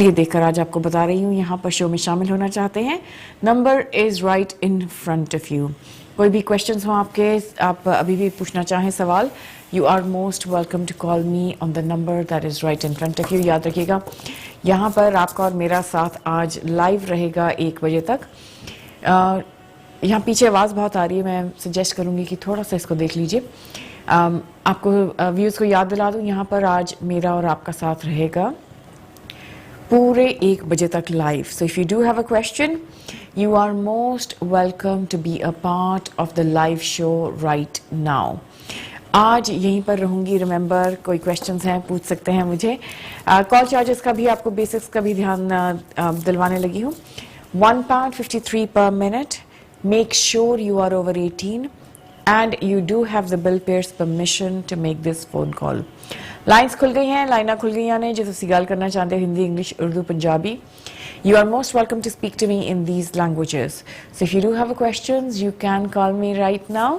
ये देखकर आज आपको बता रही हूँ यहाँ पर शो में शामिल होना चाहते हैं. Number is right in front of you. कोई भी क्वेश्चंस हो आपके, आप अभी भी पूछना चाहें सवाल, you are most welcome to call me on the number that is right in front of you. याद रखिएगा यहाँ पर आपका और मेरा साथ आज लाइव रहेगा 1 बजे तक. यहाँ पीछे आवाज़ बहुत आ रही है, मैं सजेस्ट करूँगी कि थोड़ा सा इसको देख लीजिए. आपको व्यूज़ को याद दिला दूँ, यहाँ पर आज मेरा और आपका साथ रहेगा पूरे 1 बजे तक live. So if you do have a question, you are most welcome to be a part of the live show right now. आज यहीं पर रहूंगी. रिमेंबर, कोई क्वेश्चंस हैं पूछ सकते हैं मुझे. कॉल चार्जेस का भी आपको बेसिक्स का भी ध्यान दिलवाने लगी हूँ. £1.53 per minute. Make sure you are over 18 and you do have the bill payer's permission to make this phone call. Lines खुल गई हैं, लाइना खुल गई हैं जो तुसी गल करना चाहते हो, Hindi, English, Urdu, Punjabi. You are most welcome to speak to me in these languages. So if you do have a questions, you can call me right now.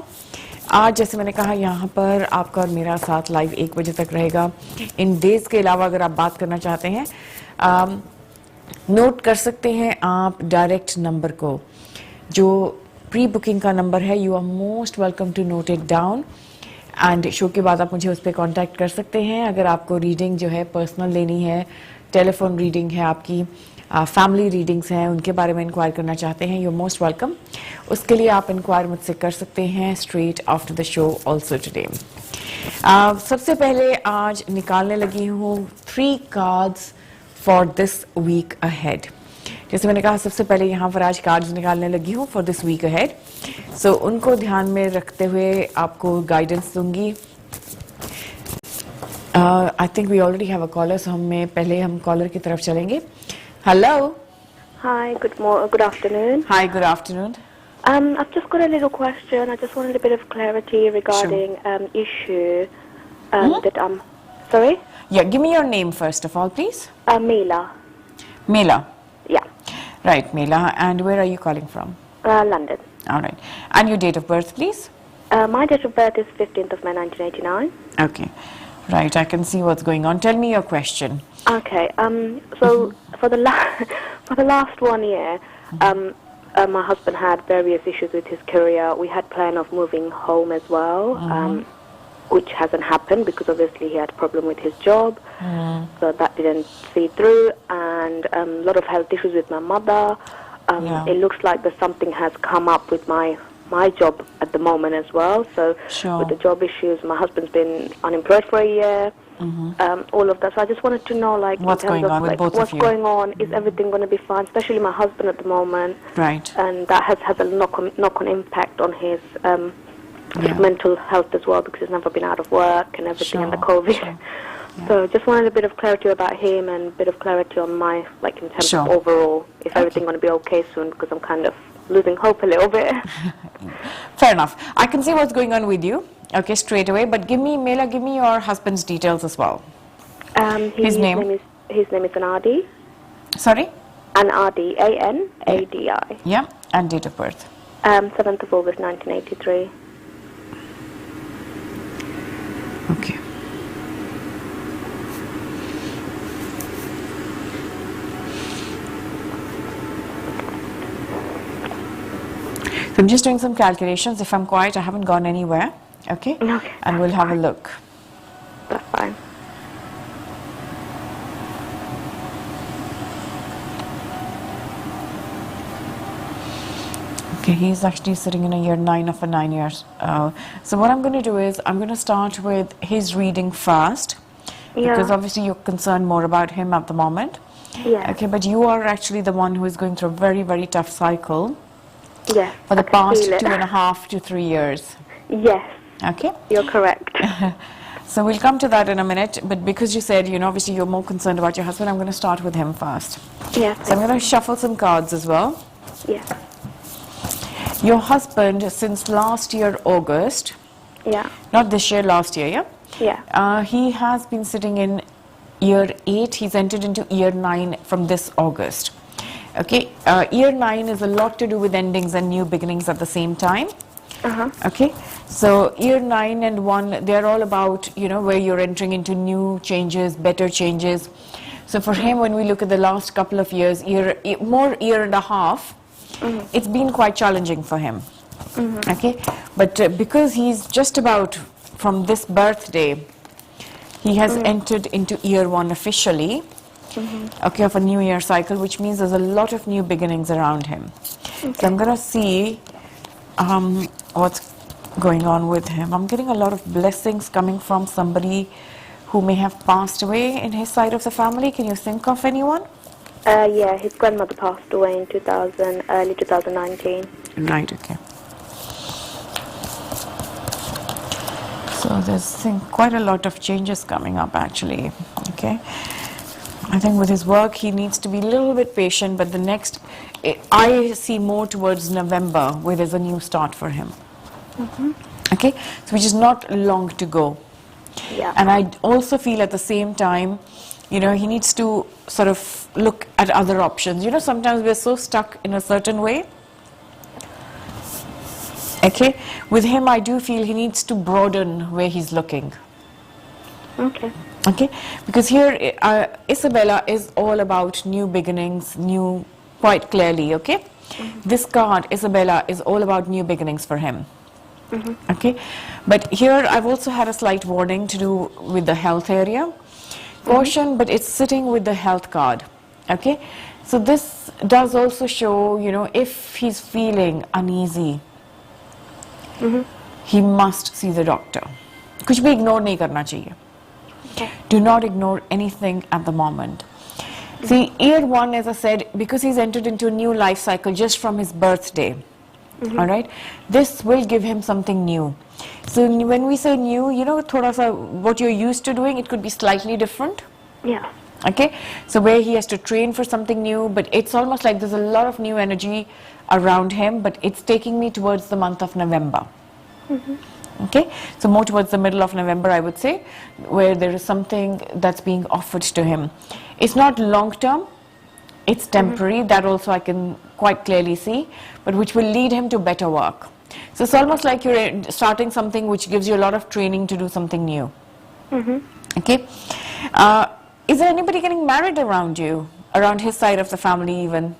आज जैसे मैंने कहा यहाँ पर आपका और मेरा साथ लाइव 1 बजे तक रहेगा. इन डेज के अलावा अगर आप बात करना चाहते हैं, नोट कर सकते हैं आप डायरेक्ट नंबर को, जो प्री बुकिंग का नंबर है. You are most welcome to note it down and show के बाद आप मुझे उस पर कॉन्टैक्ट कर सकते हैं. अगर आपको रीडिंग जो है पर्सनल लेनी है, टेलीफोन रीडिंग है आपकी, फैमिली रीडिंग्स हैं, उनके बारे में इंक्वायर करना चाहते हैं, यू मोस्ट वेलकम. उसके लिए आप इंक्वायर मुझसे कर सकते हैं straight after the show also today. सबसे पहले आज निकालने लगी हूँ 3 cards for this week ahead. जैसे मैंने कहा सबसे पहले यहाँ पर आज कार्ड्स निकालने लगी हूँ for this week ahead. So उनको ध्यान में रखते हुए आपको गाइडेंस दूंगी. I think we already have a caller, so हम कॉलर की तरफ चलेंगे. Hello. Hi, good afternoon. Hi, good afternoon. I've just got a little question. I just wanted a bit of clarity regarding issue that I'm... Sorry? Yeah, give me your name first of all, please. Mela. Mela. Yeah. Right, Mela. And where are you calling from? London. All right. And your date of birth, please? My date of birth is 15th of May 1989. Okay. Right, I can see what's going on. Tell me your question. Okay. So for the last 1 year, my husband had various issues with his career. We had plan of moving home as well, which hasn't happened because obviously he had a problem with his job. So that didn't see through, and a lot of health issues with my mother. It looks like that something has come up with my job at the moment as well. So with the job issues, my husband's been unemployed for a year. All of that. So I just wanted to know, like, what's going on with both what's of you? going on? Is everything going to be fine? Especially my husband at the moment. Right. And that has a knock-on impact on his mental health as well, because he's never been out of work and everything, and the COVID. So just wanted a bit of clarity about him and a bit of clarity on my, like, in terms of overall, if everything going to be okay soon, because I'm kind of losing hope a little bit. Fair enough. I can see what's going on with you. Okay, straight away. But Mela, give me your husband's details as well. His name is Anadi. Sorry? Anadi, A-N-A-D-I. Yeah, and date of birth. 7th of August 1983. Okay. So I'm just doing some calculations. If I'm quiet, I haven't gone anywhere. Okay? Okay. And we'll have a look. That's fine. Okay, he's actually sitting in a year 9 of a 9 years. So what I'm going to do is, I'm going to start with his reading first. Yeah. Because obviously you're concerned more about him at the moment. Yeah. Okay, but you are actually the one who is going through a very, very tough cycle. Yes. For the past 2.5 to 3 years. Yes. Okay. You're correct. So we'll come to that in a minute, but because you said, obviously you're more concerned about your husband, I'm going to start with him first. Yes. So I'm going to shuffle some cards as well. Yes. Your husband, since last year, August. Yeah. Not this year, last year, yeah? Yeah. He has been sitting in year 8. He's entered into year 9 from this August. Okay. Year 9 is a lot to do with endings and new beginnings at the same time. Okay, so year 9 and 1, they're all about, where you're entering into new changes, better changes. So for him, when we look at the last couple of years, year and a half, it's been quite challenging for him. Okay, but because he's just about from this birthday, he has entered into year 1 officially. Okay, of a new year cycle, which means there's a lot of new beginnings around him. So I'm gonna see what's going on with him. I'm getting a lot of blessings coming from somebody who may have passed away in his side of the family. Can you think of anyone? Yeah, his grandmother passed away in early 2019. Right, okay. So there's quite a lot of changes coming up actually, okay. I think with his work he needs to be a little bit patient, but the next, I see more towards November where there's a new start for him. Okay, so which is not long to go. Yeah. And I also feel at the same time, you know, he needs to sort of look at other options. You know, sometimes we're so stuck in a certain way. Okay, with him I do feel he needs to broaden where he's looking. Okay. Okay, because here Isabella is all about new beginnings, new, quite clearly, okay? This card, Isabella, is all about new beginnings for him. Okay, but here I've also had a slight warning to do with the health area. Caution, but it's sitting with the health card. Okay, so this does also show, you know, if he's feeling uneasy, he must see the doctor. कुछ भी ignore नहीं करना चाहिए. Do not ignore anything at the moment. See, year 1, as I said, because he's entered into a new life cycle just from his birthday. All right, this will give him something new. So when we say new, you know, thoda sa what you're used to doing, it could be slightly different. Yeah. Okay, so where he has to train for something new, but it's almost like there's a lot of new energy around him, but it's taking me towards the month of November. Okay, so more towards the middle of November, I would say, where there is something that's being offered to him. It's not long term, it's temporary, that also I can quite clearly see, but which will lead him to better work. So it's almost like you're starting something which gives you a lot of training to do something new. Okay, is there anybody getting married around you, around his side of the family even?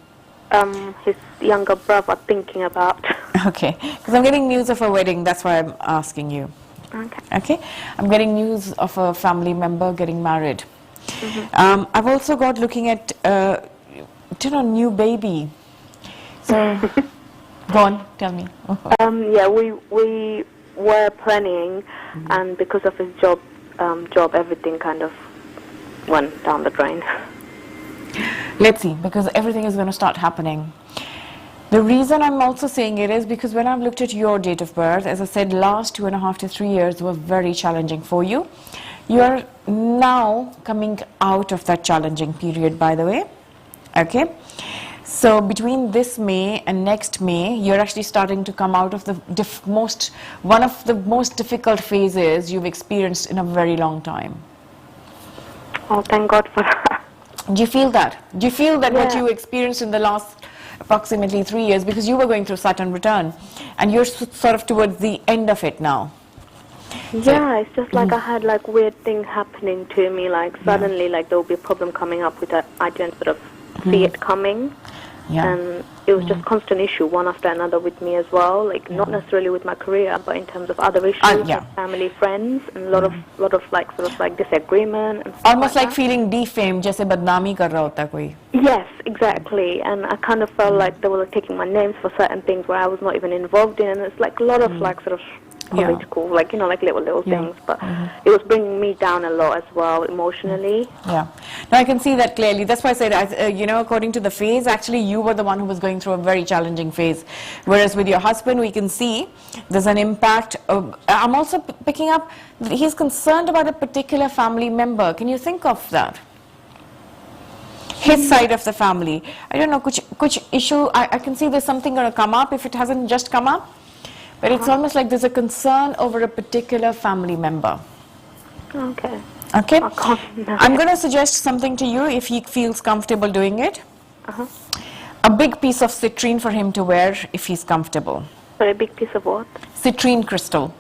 His younger brother thinking about. Okay, because I'm getting news of a wedding, that's why I'm asking you. Okay. Okay, I'm getting news of a family member getting married. I've also got looking at, you know, new baby. So, go on, tell me. Yeah, we were planning, and because of his job, everything kind of went down the drain. Let's see, because everything is going to start happening. The reason I'm also saying it is because when I've looked at your date of birth, as I said, last 2.5 to 3 years were very challenging for you. You are now coming out of that challenging period, by the way. Okay, so between this May and next May, you're actually starting to come out of the one of the most difficult phases you've experienced in a very long time. Oh, thank God for that. Do you feel that? Do you feel that what Yeah. you experienced in the last approximately 3 years, because you were going through Saturn return, and you're sort of towards the end of it now? Yeah, it's just like I had like weird things happening to me, like suddenly like there will be a problem coming up with that I didn't sort of see it coming. Yeah. And it was just constant issue, one after another with me as well, like not necessarily with my career, but in terms of other issues, yeah. with family, friends, and a lot of like sort of like disagreement and stuff Almost like that. feeling defamed, जैसे बदनामी कर रहा होता है कोई. Yes, exactly. And I kind of felt like they were like, taking my names for certain things where I was not even involved in. It's like a lot of like sort of political, like, you know, like little things. But it was bringing me down a lot as well emotionally. Yeah. No, I can see that clearly. That's why I said, you know, according to the phase, actually you were the one who was going through a very challenging phase. Whereas with your husband, we can see there's an impact. I'm also picking up that he's concerned about a particular family member. Can you think of that? His side of the family. I don't know, kuch issue. I can see there's something going to come up if it hasn't just come up. But it's almost like there's a concern over a particular family member. Okay. Okay? I can't- I'm going to suggest something to you if he feels comfortable doing it. A big piece of citrine for him to wear if he's comfortable. But a big piece of what? Citrine crystal.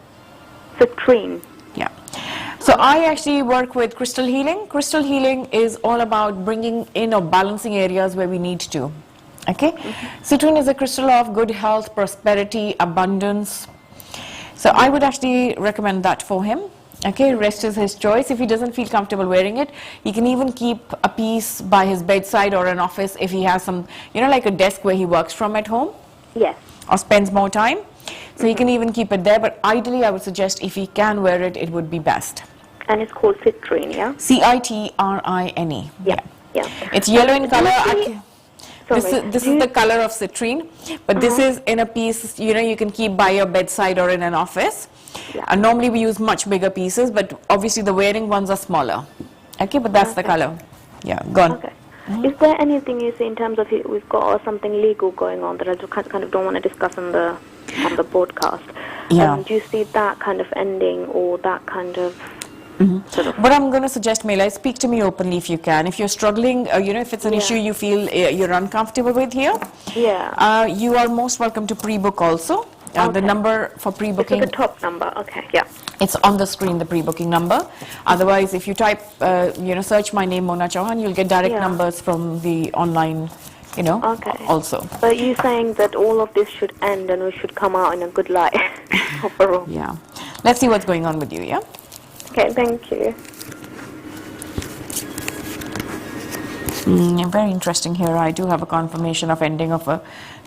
Citrine. Yeah. So I actually work with crystal healing. Crystal healing is all about bringing in or balancing areas where we need to. Okay? Citrine is a crystal of good health, prosperity, abundance. So I would actually recommend that for him. Okay, rest is his choice. If he doesn't feel comfortable wearing it, he can even keep a piece by his bedside or an office if he has some, like a desk where he works from at home. Yes. Or spends more time. So he can even keep it there, but ideally I would suggest if he can wear it, it would be best. And it's called citrine, yeah? Citrine. Yeah. It's yellow in color. Sorry. This is the color of citrine, but this is in a piece, you can keep by your bedside or in an office. Yeah. And normally we use much bigger pieces, but obviously the wearing ones are smaller. Okay, but that's the color. Yeah, go on. Okay. Is there anything you see in terms of we've got something legal going on that I just kind of don't want to discuss on the broadcast? Yeah. Do you see that kind of ending or that kind of sort of? What I'm going to suggest, Mela, is speak to me openly if you can. If you're struggling, if it's an issue you feel you're uncomfortable with here, you are most welcome to pre-book also. The number for pre-booking. It's the top number. Okay. Yeah. It's on the screen, the pre-booking number. Otherwise, if you type, search my name, Mona Chauhan, you'll get direct numbers from the online, also. But you're saying that all of this should end and we should come out in a good light overall. Yeah. Let's see what's going on with you, yeah? Okay, thank you. Very interesting here. I do have a confirmation of ending of a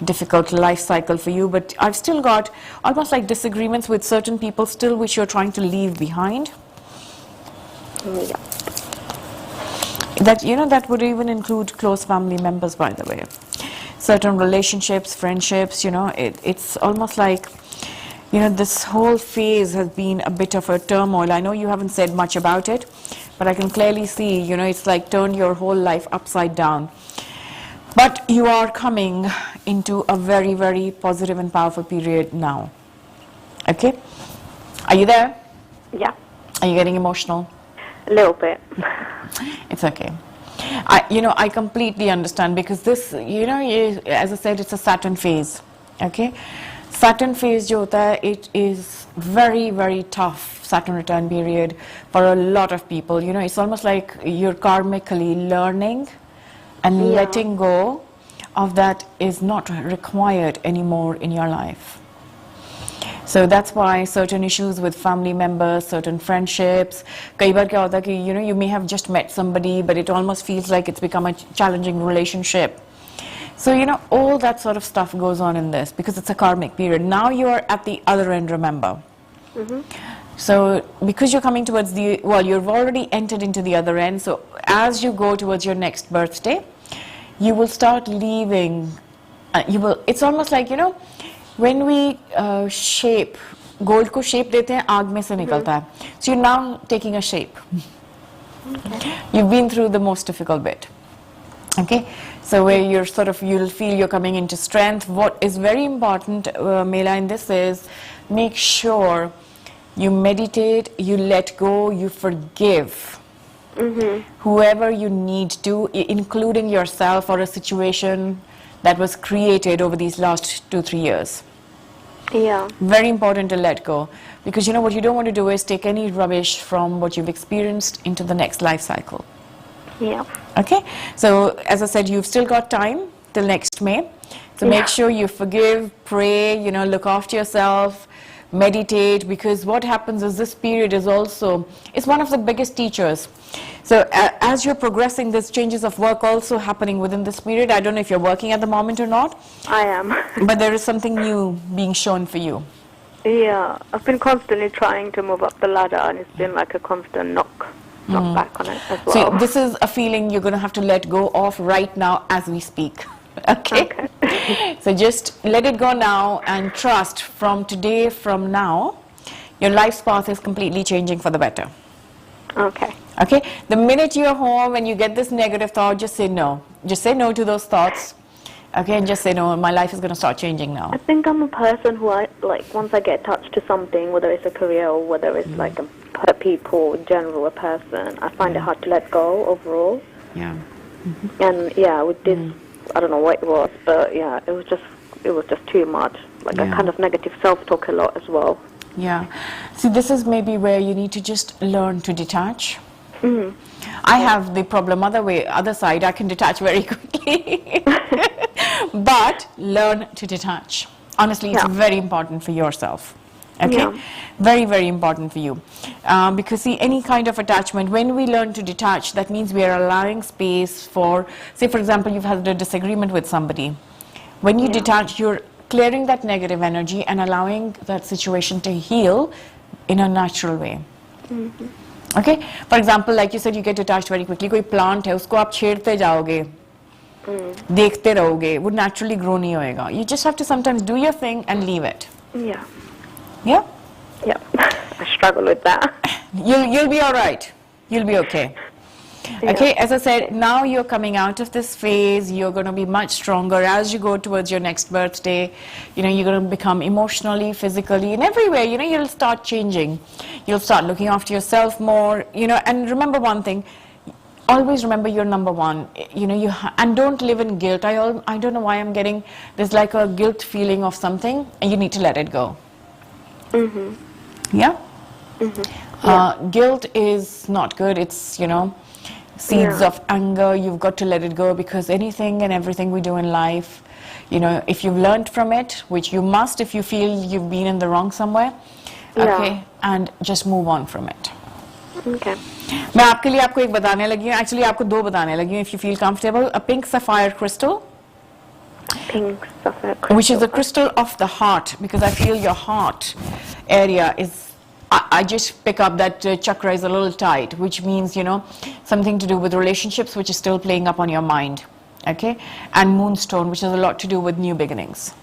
difficult life cycle for you, but I've still got almost like disagreements with certain people still which you're trying to leave behind. Yeah. That would even include close family members, by the way. Certain relationships, friendships, it's almost like, this whole phase has been a bit of a turmoil. I know you haven't said much about it, but I can clearly see, it's like turned your whole life upside down. But you are coming into a very, very positive and powerful period now. Okay? Are you there? Yeah. Are you getting emotional? A little bit. It's okay. I completely understand because this, as I said, it's a Saturn phase. Okay? Saturn phase, jo hota hai, it is very, very tough, Saturn return period, for a lot of people. It's almost like you're karmically learning and letting go of that is not required anymore in your life. So that's why certain issues with family members, certain friendships, kai baar kya hota hai ki, you may have just met somebody, but it almost feels like it's become a challenging relationship. So, all that sort of stuff goes on in this because it's a karmic period. Now you are at the other end, remember. So, because you're coming towards you've already entered into the other end. So, as you go towards your next birthday, you will start leaving. It's almost like, when we shape, gold ko shape dete hain, aag mein se nikalta hai. So, you're now taking a shape. You've been through the most difficult bit. Okay, so where you'll feel you're coming into strength. What is very important, Mela, in this is make sure you meditate, you let go, you forgive whoever you need to, including yourself or a situation that was created over these last 2-3 years. Yeah. Very important to let go because what you don't want to do is take any rubbish from what you've experienced into the next life cycle. Yeah. Okay, so as I said, you've still got time till next May. So make sure you forgive, pray, look after yourself, meditate, because what happens is this period is also, it's one of the biggest teachers. So as you're progressing, there's changes of work also happening within this period. I don't know if you're working at the moment or not. I am. But there is something new being shown for you. Yeah, I've been constantly trying to move up the ladder and it's been like a constant knock back on it as well. So this is a feeling you're going to have to let go of right now as we speak. Okay? So just let it go now and trust from today, from now, your life's path is completely changing for the better. Okay. Okay? The minute you're home and you get this negative thought, just say no. Just say no to those thoughts. Okay? And just say no, my life is going to start changing now. I think I'm a person who once I get attached to something, whether it's a career or whether it's like people in general, a person, I find it hard to let go overall. Yeah. And with this, I don't know what it was, but it was just too much. Like a kind of negative self-talk a lot as well. Yeah. See, this is maybe where you need to just learn to detach. I have the problem other side. I can detach very quickly. But learn to detach. Honestly, it's very important for yourself. Okay? Yeah. Very, very important for you. Because see, any kind of attachment, when we learn to detach, that means we are allowing space for, say for example, you've had a disagreement with somebody. When you detach, you're clearing that negative energy and allowing that situation to heal in a natural way. Okay? For example, like you said, you get detached very quickly. कोई plant है, उसको आप छेड़ते जाओगे, देखते रहोगे, वो naturally grow नहीं होएगा. You just have to sometimes do your thing and leave it. Yeah. Yeah? Yeah. I struggle with that. You'll be all right. You'll be okay. Okay, as I said, now you're coming out of this phase. You're going to be much stronger as you go towards your next birthday. You know, you're going to become emotionally, physically, and everywhere. You know, you'll start changing. You'll start looking after yourself more. You know, and remember one thing. Always remember you're number one. You know, and don't live in guilt. I don't know why I'm getting there's like a guilt feeling of something, and you need to let it go. Yeah. Guilt is not good. It's, you know, seeds of anger. You've got to let it go, because anything and everything we do in life, you know, if you've learned from it, which you must if you feel you've been in the wrong somewhere, okay, and just move on from it. Okay. मैं आपके लिए आपको एक बताने लगी हूँ, actually आपको दो बताने लगी हूँ, if you feel comfortable. A pink sapphire crystal, Pink sapphire crystal. which is the crystal of the heart, because I feel your heart area is, I just pick up that chakra is a little tight, which means, you know, something to do with relationships, which is still playing up on your mind. Okay? And moonstone, which has a lot to do with new beginnings.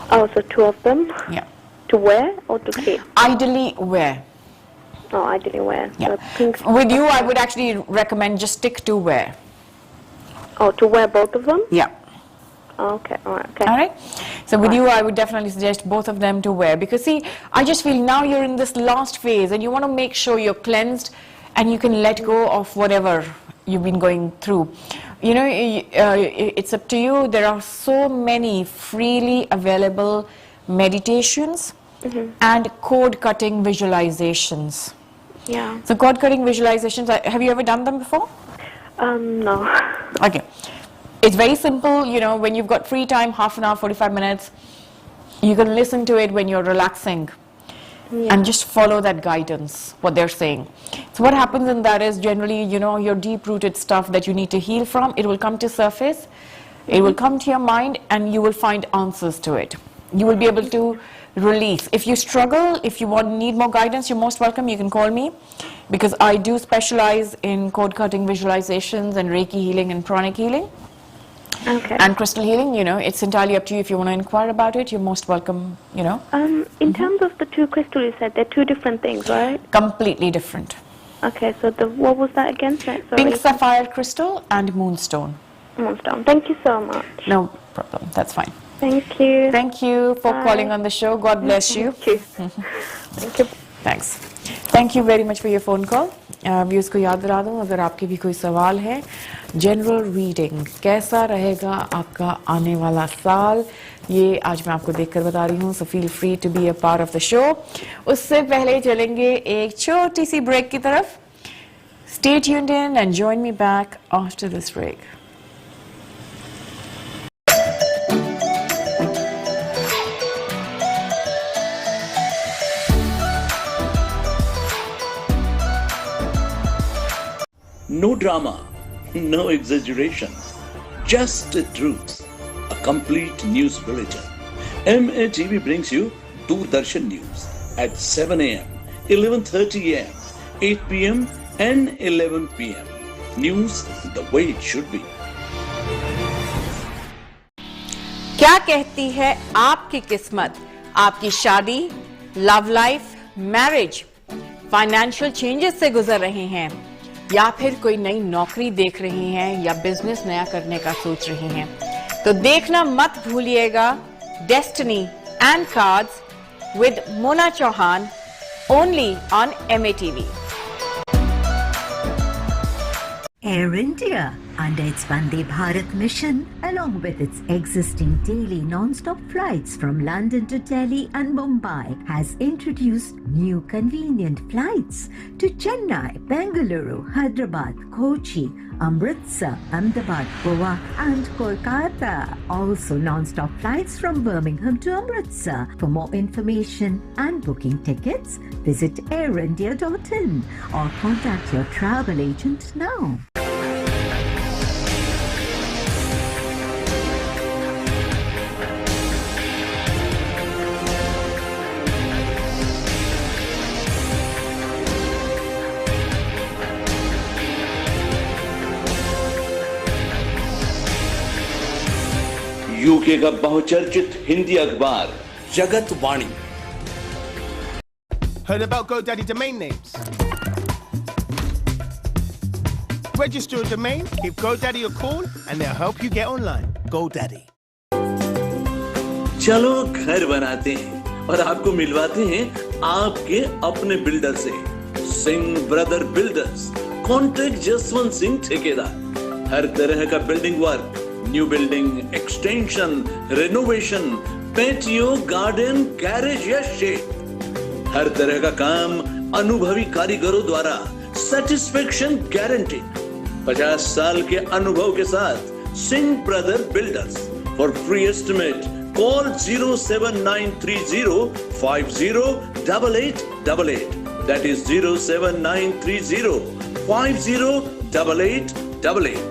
Oh, so two of them? Yeah. To wear or to keep? Ideally wear. Oh, I didn't wear. Yeah. So pink With you, I would actually recommend just stick to wear. Oh, to wear both of them? Yeah. Oh, okay, alright, okay. All right. So with you, I would definitely suggest both of them to wear, because see, I just feel now you're in this last phase and you want to make sure you're cleansed and you can let go of whatever you've been going through. You know, it's up to you. There are so many freely available meditations and code cutting visualizations. Yeah. So code cutting visualizations, have you ever done them before? No. Okay. It's very simple, you know, when you've got free time, half an hour, 45 minutes, you can listen to it when you're relaxing and just follow that guidance, what they're saying. So what happens in that is generally, you know, your deep-rooted stuff that you need to heal from, it will come to surface, it will come to your mind, and you will find answers to it. You will be able to release. If you struggle, if you need more guidance, you're most welcome. You can call me, because I do specialize in code cutting visualizations and Reiki healing and pranic healing. Okay. And crystal healing, you know, it's entirely up to you. If you want to inquire about it, you're most welcome, you know. In terms of the two crystals, you said they're two different things, right? Completely different. Okay, so what was that again? Sorry. Pink sapphire crystal and moonstone. Moonstone. Thank you so much. No problem. That's fine. Thank you. Thank you for calling on the show. God bless you. Thank you. Thank you. Thanks. Thank you very much for your phone call. Views को याद दिला दूँ, अगर आपके भी कोई सवाल है, जनरल रीडिंग कैसा रहेगा आपका आने वाला साल, ये आज मैं आपको देखकर बता रही हूँ. So feel free to be a part of the show. उससे पहले चलेंगे एक छोटी सी ब्रेक की तरफ. Stay tuned in and join me back after this break. No drama, no exaggeration, just the truth. A complete news bulletin. MATV brings you Doordarshan News at 7 a.m., 11:30 a.m., 8 p.m. and 11 p.m. News the way it should be. क्या कहती है आपकी किस्मत? आपकी शादी, love life, marriage, financial changes से गुजर रहे हैं, या फिर कोई नई नौकरी देख रहे हैं, या बिजनेस नया करने का सोच रहे हैं, तो देखना मत भूलिएगा destiny and cards with Mona Chauhan, only on MATV. Air India, under its Vande Bharat mission, along with its existing daily non-stop flights from London to Delhi and Mumbai, has introduced new convenient flights to Chennai, Bengaluru, Hyderabad, Kochi, Amritsar, Ahmedabad, Goa and Kolkata. Also non-stop flights from Birmingham to Amritsar. For more information and booking tickets, visit airindia.in or contact your travel agent now. UK का बहुचर्चित हिंदी अखबार जगत वाणी. Heard about GoDaddy domain names? Register a domain, give GoDaddy a call, and they'll help you get online. GoDaddy. चलो घर बनाते हैं और आपको मिलवाते हैं आपके अपने बिल्डर से. Singh brother builders. Contact Jaswant Singh ठेकेदार. हर तरह का building work, new building, extension, renovation, patio, garden, garage या शेड, हर तरह का काम अनुभवी कारीगरों द्वारा. Satisfaction guaranteed. 50 साल के अनुभव के साथ Singh brother builders. For free estimate call 07930 508888. That is 07930 508888.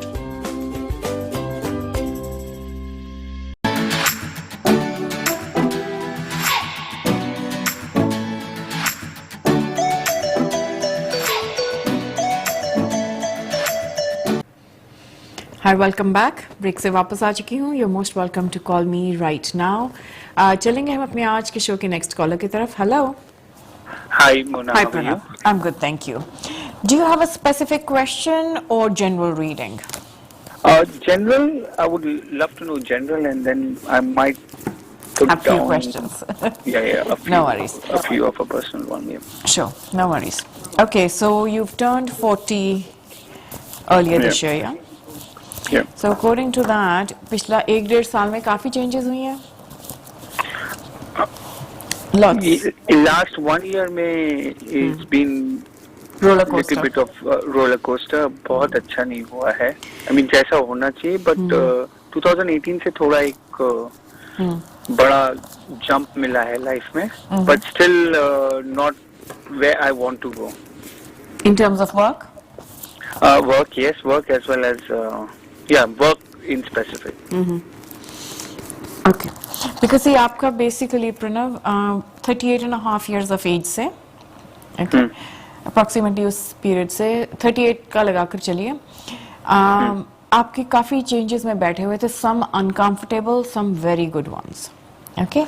Hi, welcome back. Break से वापस आ चुकी हूँ. You are most welcome to call me right now. चलेंगे हम अपने आज के शो के नेक्स्ट कॉलर की तरफ. Hello. Hi Mona. Hi Pranav. I am good, thank you. Do you have a specific question or general reading? General, I would love to know general, and then I might put a few down questions. Yeah, a few, No worries. A few of a personal one. Yeah. Sure, no worries. Okay, so you've turned 40 earlier this year, yeah? Yeah. So according to that, पिछला 1-1.5 साल में काफी changes हुई हैं. Lots. Last 1 year में it's been roller little coaster. bit of roller coaster. बहुत अच्छा नहीं हुआ है. I mean जैसा होना चाहिए, but 2018 से थोड़ा एक बड़ा jump मिला है life में, but still not where I want to go. In terms of work? Work, yes, work as well as work in specific. Okay. Because ये आपका basically Pranav 38.5 years of age से, okay, approximately उस period से 38 का लगाकर चलिए. आपके काफी changes में बैठे हुए थे. Some uncomfortable, some very good ones. Okay.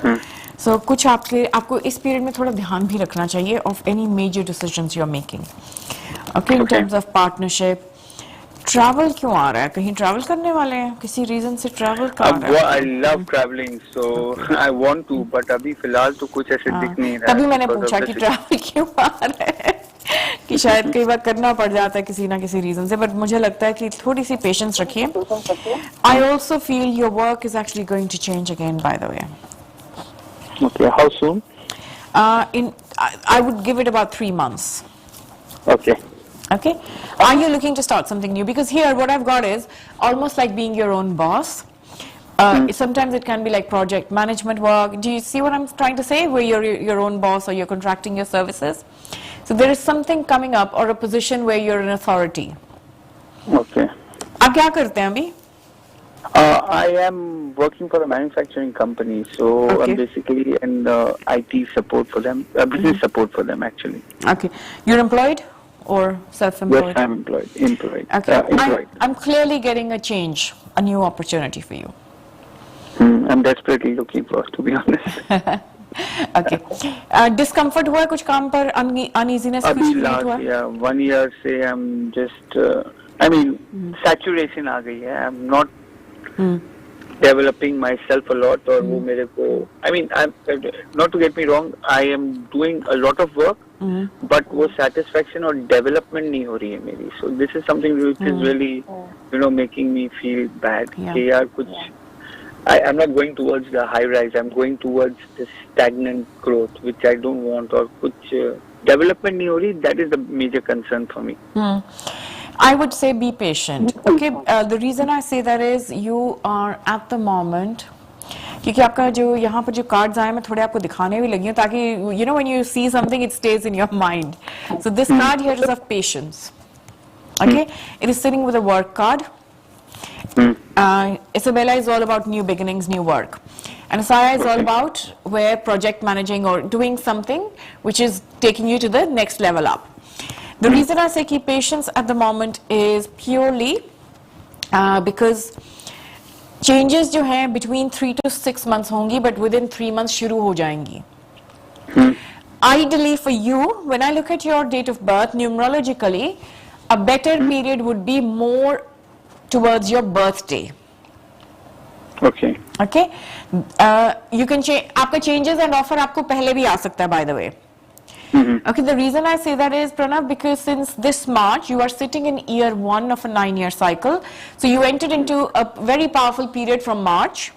So कुछ आपको इस period में थोड़ा ध्यान भी रखना चाहिए of any major decisions you're making. Okay, in terms of partnership. Travel क्यों आ रहा है? कहीं ट्रैवल करने वाले हैं? किसी रीजन से ट्रैवल का आ रहा है? I love traveling, so I want to, but अभी फिलहाल तो कुछ ऐसे दिख नहीं रहा है. तभी मैंने पूछा कि ट्रैवल क्यों आ रहा है, कि शायद कई बार करना पड़ जाता है किसी ना किसी रीजन से, बट मुझे लगता है कि थोड़ी सी पेशेंस रखिए. I also feel your work is actually going to change again, by the way. Okay, how soon? I would give it about 3 months. Okay. Okay. Are you looking to start something new? Because here what I've got is almost like being your own boss. Sometimes it can be like project management work. Do you see what I'm trying to say? Where you're your own boss or you're contracting your services. So there is something coming up or a position where you're an authority. Okay. आप क्या करते हैं अभी? I am working for a manufacturing company, so I'm basically an IT support for them, business support for them actually. Okay. You're employed or self-employed? Yes, I'm employed. Okay. Employed. I'm clearly getting a change, a new opportunity for you. I'm desperately looking for, to be honest. Okay. Discomfort हुआ है कुछ काम पर? Uneasiness कुछ अभी create हुआ? last 1 year से I'm just I mean saturation आ गई है. I'm not developing myself a lot, और वो मेरे को I mean not to get me wrong, I am doing a lot of work, but वो satisfaction और development नहीं हो रही है मेरी. So this is something which is really making me feel bad. Yeah. कि यार कुछ I'm not going towards the high rise. I'm going towards the stagnant growth, which I don't want. और कुछ development नहीं हो रही. That is the major concern for me. I would say be patient. Okay, the reason I say that is you are at the moment. क्योंकि आपका जो यहाँ पर जो कार्ड्स आए मैं थोड़े आपको दिखाने भी लगी हूँ ताकि when you see something it stays in your mind. So this card here is of patience. Okay, it is sitting with a work card. Isabella is all about new beginnings, new work, and Asaya is all about where project managing or doing something which is taking you to the next level up. The reason I say keep patience at the moment is purely because changes जो हैं between 3 to 6 months होंगी, but within 3 months शुरू हो जाएंगी. Ideally for you, when I look at your date of birth numerologically, a better period would be more towards your birthday. Okay. Okay. You can change. आपका changes and offer आपको पहले भी आ सकता है, by the way. Okay, the reason I say that is, Pranav, because since this March, you are sitting in year 1 of a 9-year cycle. So you entered into a very powerful period from March.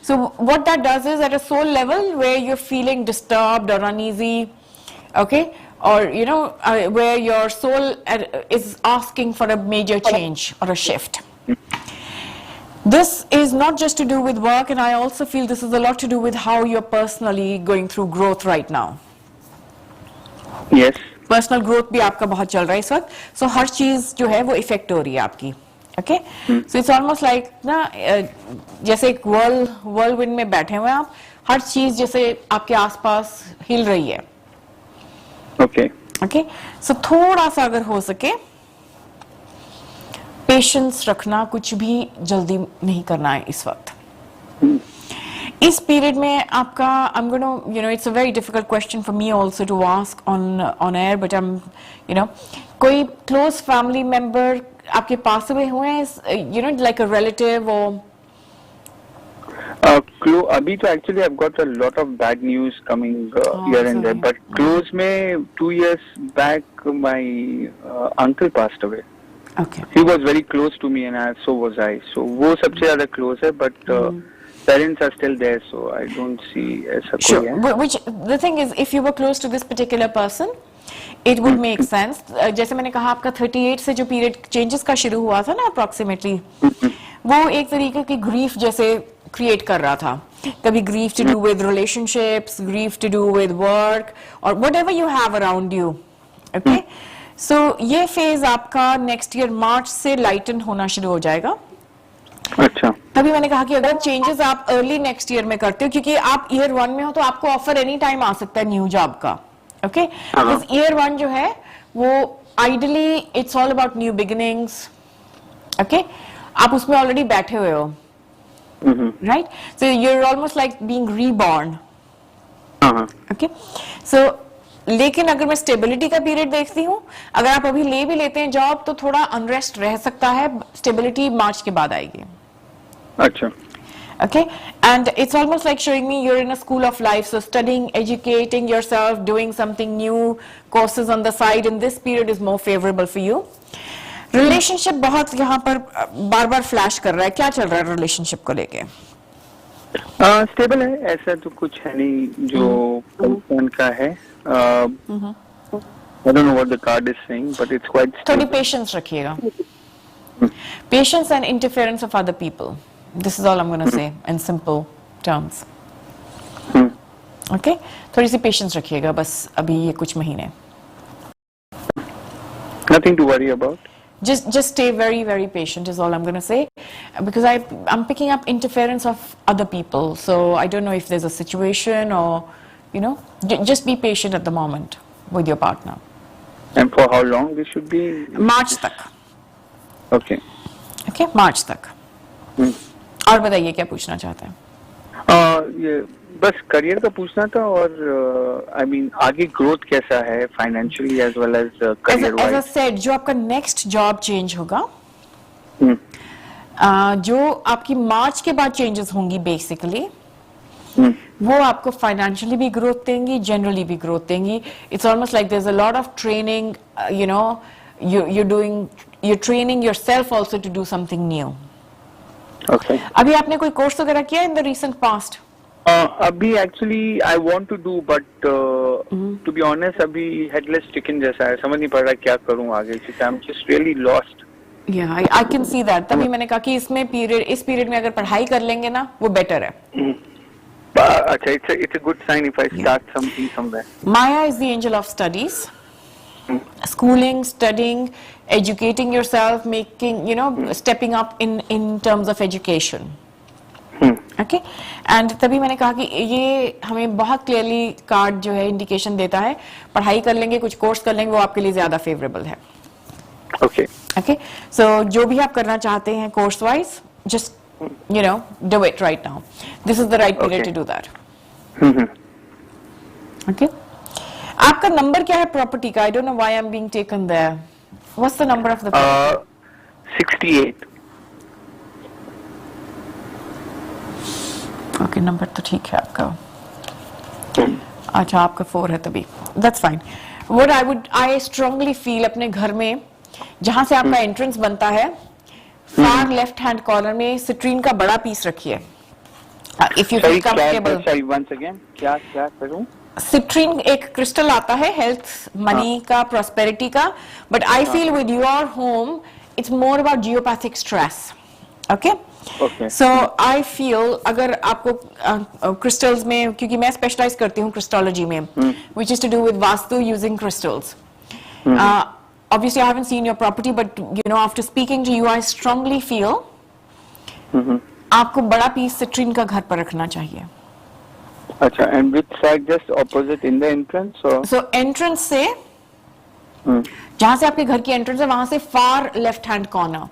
So what that does is at a soul level where you're feeling disturbed or uneasy, okay, or where your soul is asking for a major change or a shift. This is not just to do with work, and I also feel this is a lot to do with how you're personally going through growth right now. Yes. Personal growth भी आपका बहुत चल रहा है इस वक्त, सो हर चीज जो है वो इफेक्ट हो रही है आपकी. Okay, so it's almost like ना जैसे एक वर्ल्डविंड में बैठे हुए हैं आप, हर चीज जैसे आपके आसपास हिल रही है. ओके ओके, सो थोड़ा सा अगर हो सके पेशेंस रखना, कुछ भी जल्दी नहीं करना है इस वक्त. इस पीरियड में आपका I'm going to it's a very difficult question for me also to ask on air, but I'm कोई close family member आपके पास हुए हैं, like a relative or अभी तो actually I've got a lot of bad news coming here and there, but close में 2 years back my uncle passed away. Okay. He was very close to me and so was I. So वो सबसे ज़्यादा close है, but parents are still there, so I don't see ऐसा कोई है. Sure. Which the thing is, if you were close to this particular person, it would make sense. जैसे मैंने कहा आपका 38 से जो पीरियड चेंजेस का शुरू हुआ था ना approximately, वो एक तरीके की grief जैसे क्रिएट कर रहा था. कभी grief to do with relationships, grief to do with work, or whatever you have around you. Okay, so ये फेज आपका नेक्स्ट ईयर मार्च से लाइटन होना शुरू हो जाएगा. अच्छा, तभी मैंने कहा कि अगर चेंजेस आप अर्ली नेक्स्ट ईयर में करते हो, क्योंकि आप ईयर 1 में हो तो आपको ऑफर एनी टाइम आ सकता है न्यू जॉब का. ओके, ईयर 1 जो है वो ideally it's all about new beginnings. Okay, आप उसमें ऑलरेडी बैठे हुए हो, right? So you are almost like being reborn. Okay, so लेकिन अगर मैं स्टेबिलिटी का पीरियड देखती हूँ, अगर आप अभी ले भी लेते हैं जॉब तो थोड़ा अनरेस्ट रह सकता है. स्टेबिलिटी मार्च के बाद आएगी. अच्छा. Okay, and it's almost like showing me you're in a school of life, so studying, educating yourself, doing something new, courses on the side in this period is more favorable for you. Relationship बहुत यहाँ पर बार-बार flash कर रहा है. क्या चल रहा है रिलेशनशिप को लेके? स्टेबल है, ऐसा तो कुछ है नहीं जो कंसर्न का है. I don't know what the card is saying, but it's quite stable. थोड़ी पेशेंस रखिएगा. Patience and interference of other people. This is all I'm going to say in simple terms. Okay? थोड़ी सी patience रखिएगा बस अभी ये कुछ महीने. Nothing to worry about. Just stay very, very patient is all I'm going to say, because I'm picking up interference of other people. So I don't know if there's a situation or, just be patient at the moment with your partner. And for how long this should be? March तक. Okay. Okay, March तक. और बताइए क्या पूछना चाहते हैं? ये बस करियर का पूछना था, और I mean आगे ग्रोथ कैसा है financially as well as career wise. As I said, जो आपका नेक्स्ट जॉब चेंज होगा, जो आपकी मार्च के बाद चेंजेस होंगी बेसिकली, वो आपको फाइनेंशियली भी ग्रोथ देंगी, जनरली भी ग्रोथ देंगी. It's almost like there is a lot of training, you're doing you're training yourself also to do something new. Okay. अभी आपने कोई कोर्स वगैरह किया in the recent past? अभी actually I want to do but to be honest अभी headless chicken जैसा है, समझ नहीं पड़ रहा क्या करूं आगे, क्योंकि I am just really lost. Yeah, I can see that. तभी मैंने कहा कि इस पीरियड में अगर पढ़ाई कर लेंगे ना वो बेटर है. अच्छा, it's a good sign if I start something somewhere. Maya is the angel of studies. Schooling, studying, educating yourself, making, stepping up in terms of education. Okay? And तभी मैंने कहा कि ये हमें बहुत क्लियरली कार्ड जो है इंडिकेशन देता है, पढ़ाई कर लेंगे, कुछ कोर्स कर लेंगे, वो आपके लिए ज्यादा फेवरेबल है. Okay. Okay? So जो भी आप करना चाहते हैं course wise, just do it right now. This is the right period to do that. Okay? आपका नंबर क्या है प्रॉपर्टी का? I don't know why I'm being taken there. What's the number of the property? 68. Okay, number तो ठीक है आपका. अच्छा, आपका 4 है तभी. That's fine. What I strongly feel अपने घर में जहां से आपका एंट्रेंस बनता है, फार लेफ्ट हैंड कॉर्नर में सिट्रीन का बड़ा पीस रखिए. If you feel comfortable. Sorry, once again. क्या करूं? सिट्रीन एक क्रिस्टल आता है हेल्थ, मनी का, प्रॉस्पेरिटी का, but I feel with your home it's more about geopathic stress. Okay, so I feel अगर आपको क्रिस्टल्स में, क्योंकि मैं स्पेशलाइज करती हूँ क्रिस्टोलॉजी में, which is to do with Vastu using crystals. Obviously I haven't seen your property, but after speaking to you I strongly feel आपको बड़ा पीस सिट्रीन का घर पर रखना चाहिए. अच्छा, and which side? Just opposite in the entrance or? So entrance से जहां से आपके घर की एंट्रेंस है वहां से far left hand corner.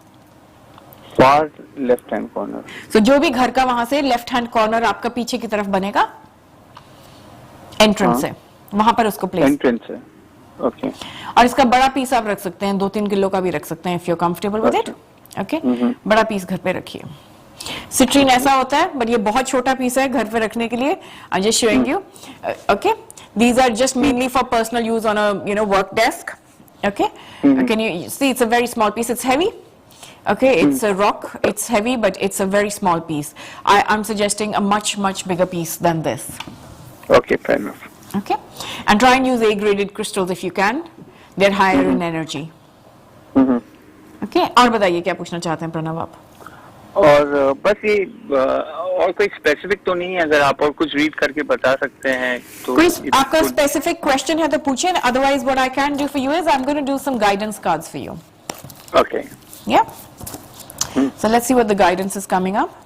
Far left hand corner. So जो भी घर का वहां से लेफ्ट हैंड कॉर्नर आपका पीछे की तरफ बनेगा एंट्रेंस से, वहां पर उसको प्लेस. Entrance है. Okay. और इसका बड़ा पीस आप रख सकते हैं, 2-3 किलो का भी रख सकते हैं if you are comfortable with it. Okay, बड़ा पीस घर पे रखिए. सिट्रीन ऐसा होता है, बट ये बहुत छोटा पीस है घर पे रखने के लिए. I just showing you. Okay, these are just mainly for personal use on a work desk. Okay, can you see it's a very small piece? It's heavy. Okay, it's a rock. It's heavy, but it's a very small piece. I'm suggesting a much bigger piece than this. Okay, fair enough. Okay, and try and use A-graded crystals if you can. They're higher in energy. Okay, और बताइए क्या पूछना चाहते हैं प्रणव आप? और बस ये और कोई स्पेसिफिक तो नहीं है, अगर आप और कुछ रीड करके बता सकते हैं तो. कोई आपका स्पेसिफिक क्वेश्चन है तो पूछिए, otherwise what I can do for you is I'm going to do some guidance cards for you. Okay. Yeah. So let's see what the guidance is coming up.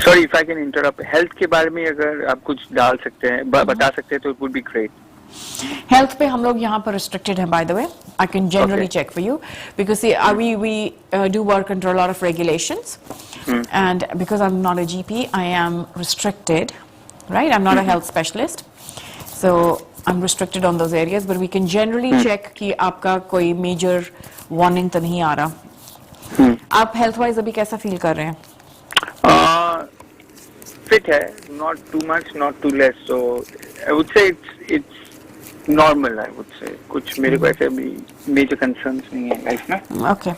Sorry if I can interrupt. Health के बारे में अगर आप कुछ डाल सकते हैं, बता सकते हैं तो it would be great. Health पे हम लोग यहाँ पर restricted हैं, by the way. I can generally check for you because see, we do work under a lot of regulations, and because I'm not a GP, I am restricted, right? I'm not a health specialist, so I'm restricted on those areas. But we can generally check कि आपका कोई major warning तो नहीं आ रहा. आप health wise अभी कैसा feel कर रहे हैं? Fit है, not too much, not too less. So I would say it's normal. I would say कुछ मेरे को ऐसे भी major concerns नहीं है life में. Okay,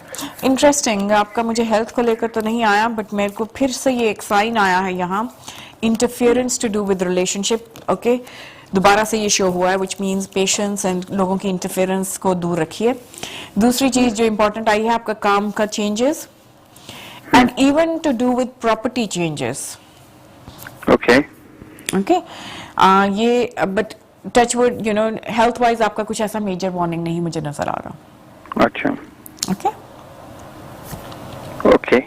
interesting. आपका मुझे health को लेकर तो नहीं आया, but मेरे को फिर से ये एक sign आया है यहाँ, interference to do with relationship. Okay, दोबारा से ये शो हुआ है, which means patience and लोगों की interference को दूर रखिए. दूसरी चीज जो important आई है आपका काम का changes and even to do with property changes. Okay. Okay, ये but touch wood, health wise आपका कुछ ऐसा major warning नहीं मुझे नजर आ रहा. अच्छा. Okay. Okay.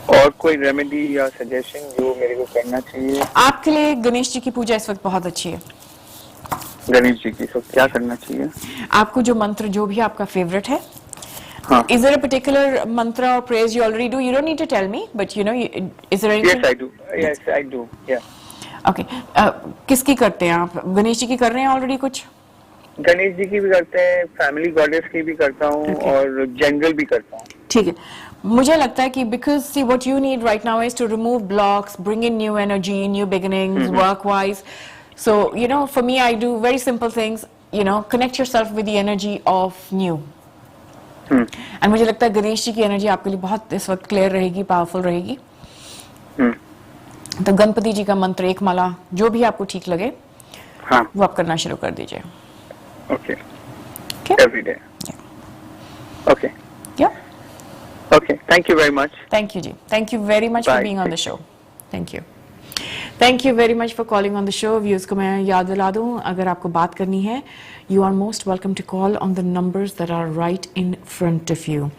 और कोई रेमेडी या सजेशन जो मेरे को करना चाहिए? आपके लिए गणेश जी की पूजा इस वक्त बहुत अच्छी है. गणेश जी की तो क्या करना चाहिए? आपको जो मंत्र जो भी आपका फेवरेट है. हाँ. Is there a particular mantra or praise you already do? You don't need to tell me, but is there anything? Yes, I do. Yes, I do. Yeah. Okay. किसकी करते हैं आप? गणेश जी की कर रहे हैं already कुछ? गणेश जी की भी करते हैं, फैमिली गॉडेस की भी करता हूँ, और जनरल भी करता हूँ. ठीक है. मुझे लगता है कि because see what you need right now is to remove blocks, bring in new energy, new beginnings, work wise. So, you know, for me, I do very simple things. You know, connect yourself with the energy of new. And मुझे लगता है गणेश जी की energy आपके लिए बहुत इस वक्त clear रहेगी, पावरफुल रहेगी. तो गणपति जी का मंत्र एक माला जो भी आपको ठीक लगे, हाँ, वो आप करना शुरू कर दीजिए. Okay, Okay? Every day. Okay, Yeah. Okay, thank you very much. Thank you, ji. Thank you very much for Bye. being on the show. Thank you. Thank you very much for calling on the show. Views को मैं याद दिला दूं, अगर आपको बात करनी है, you are most welcome to call on the numbers that are right in front of you.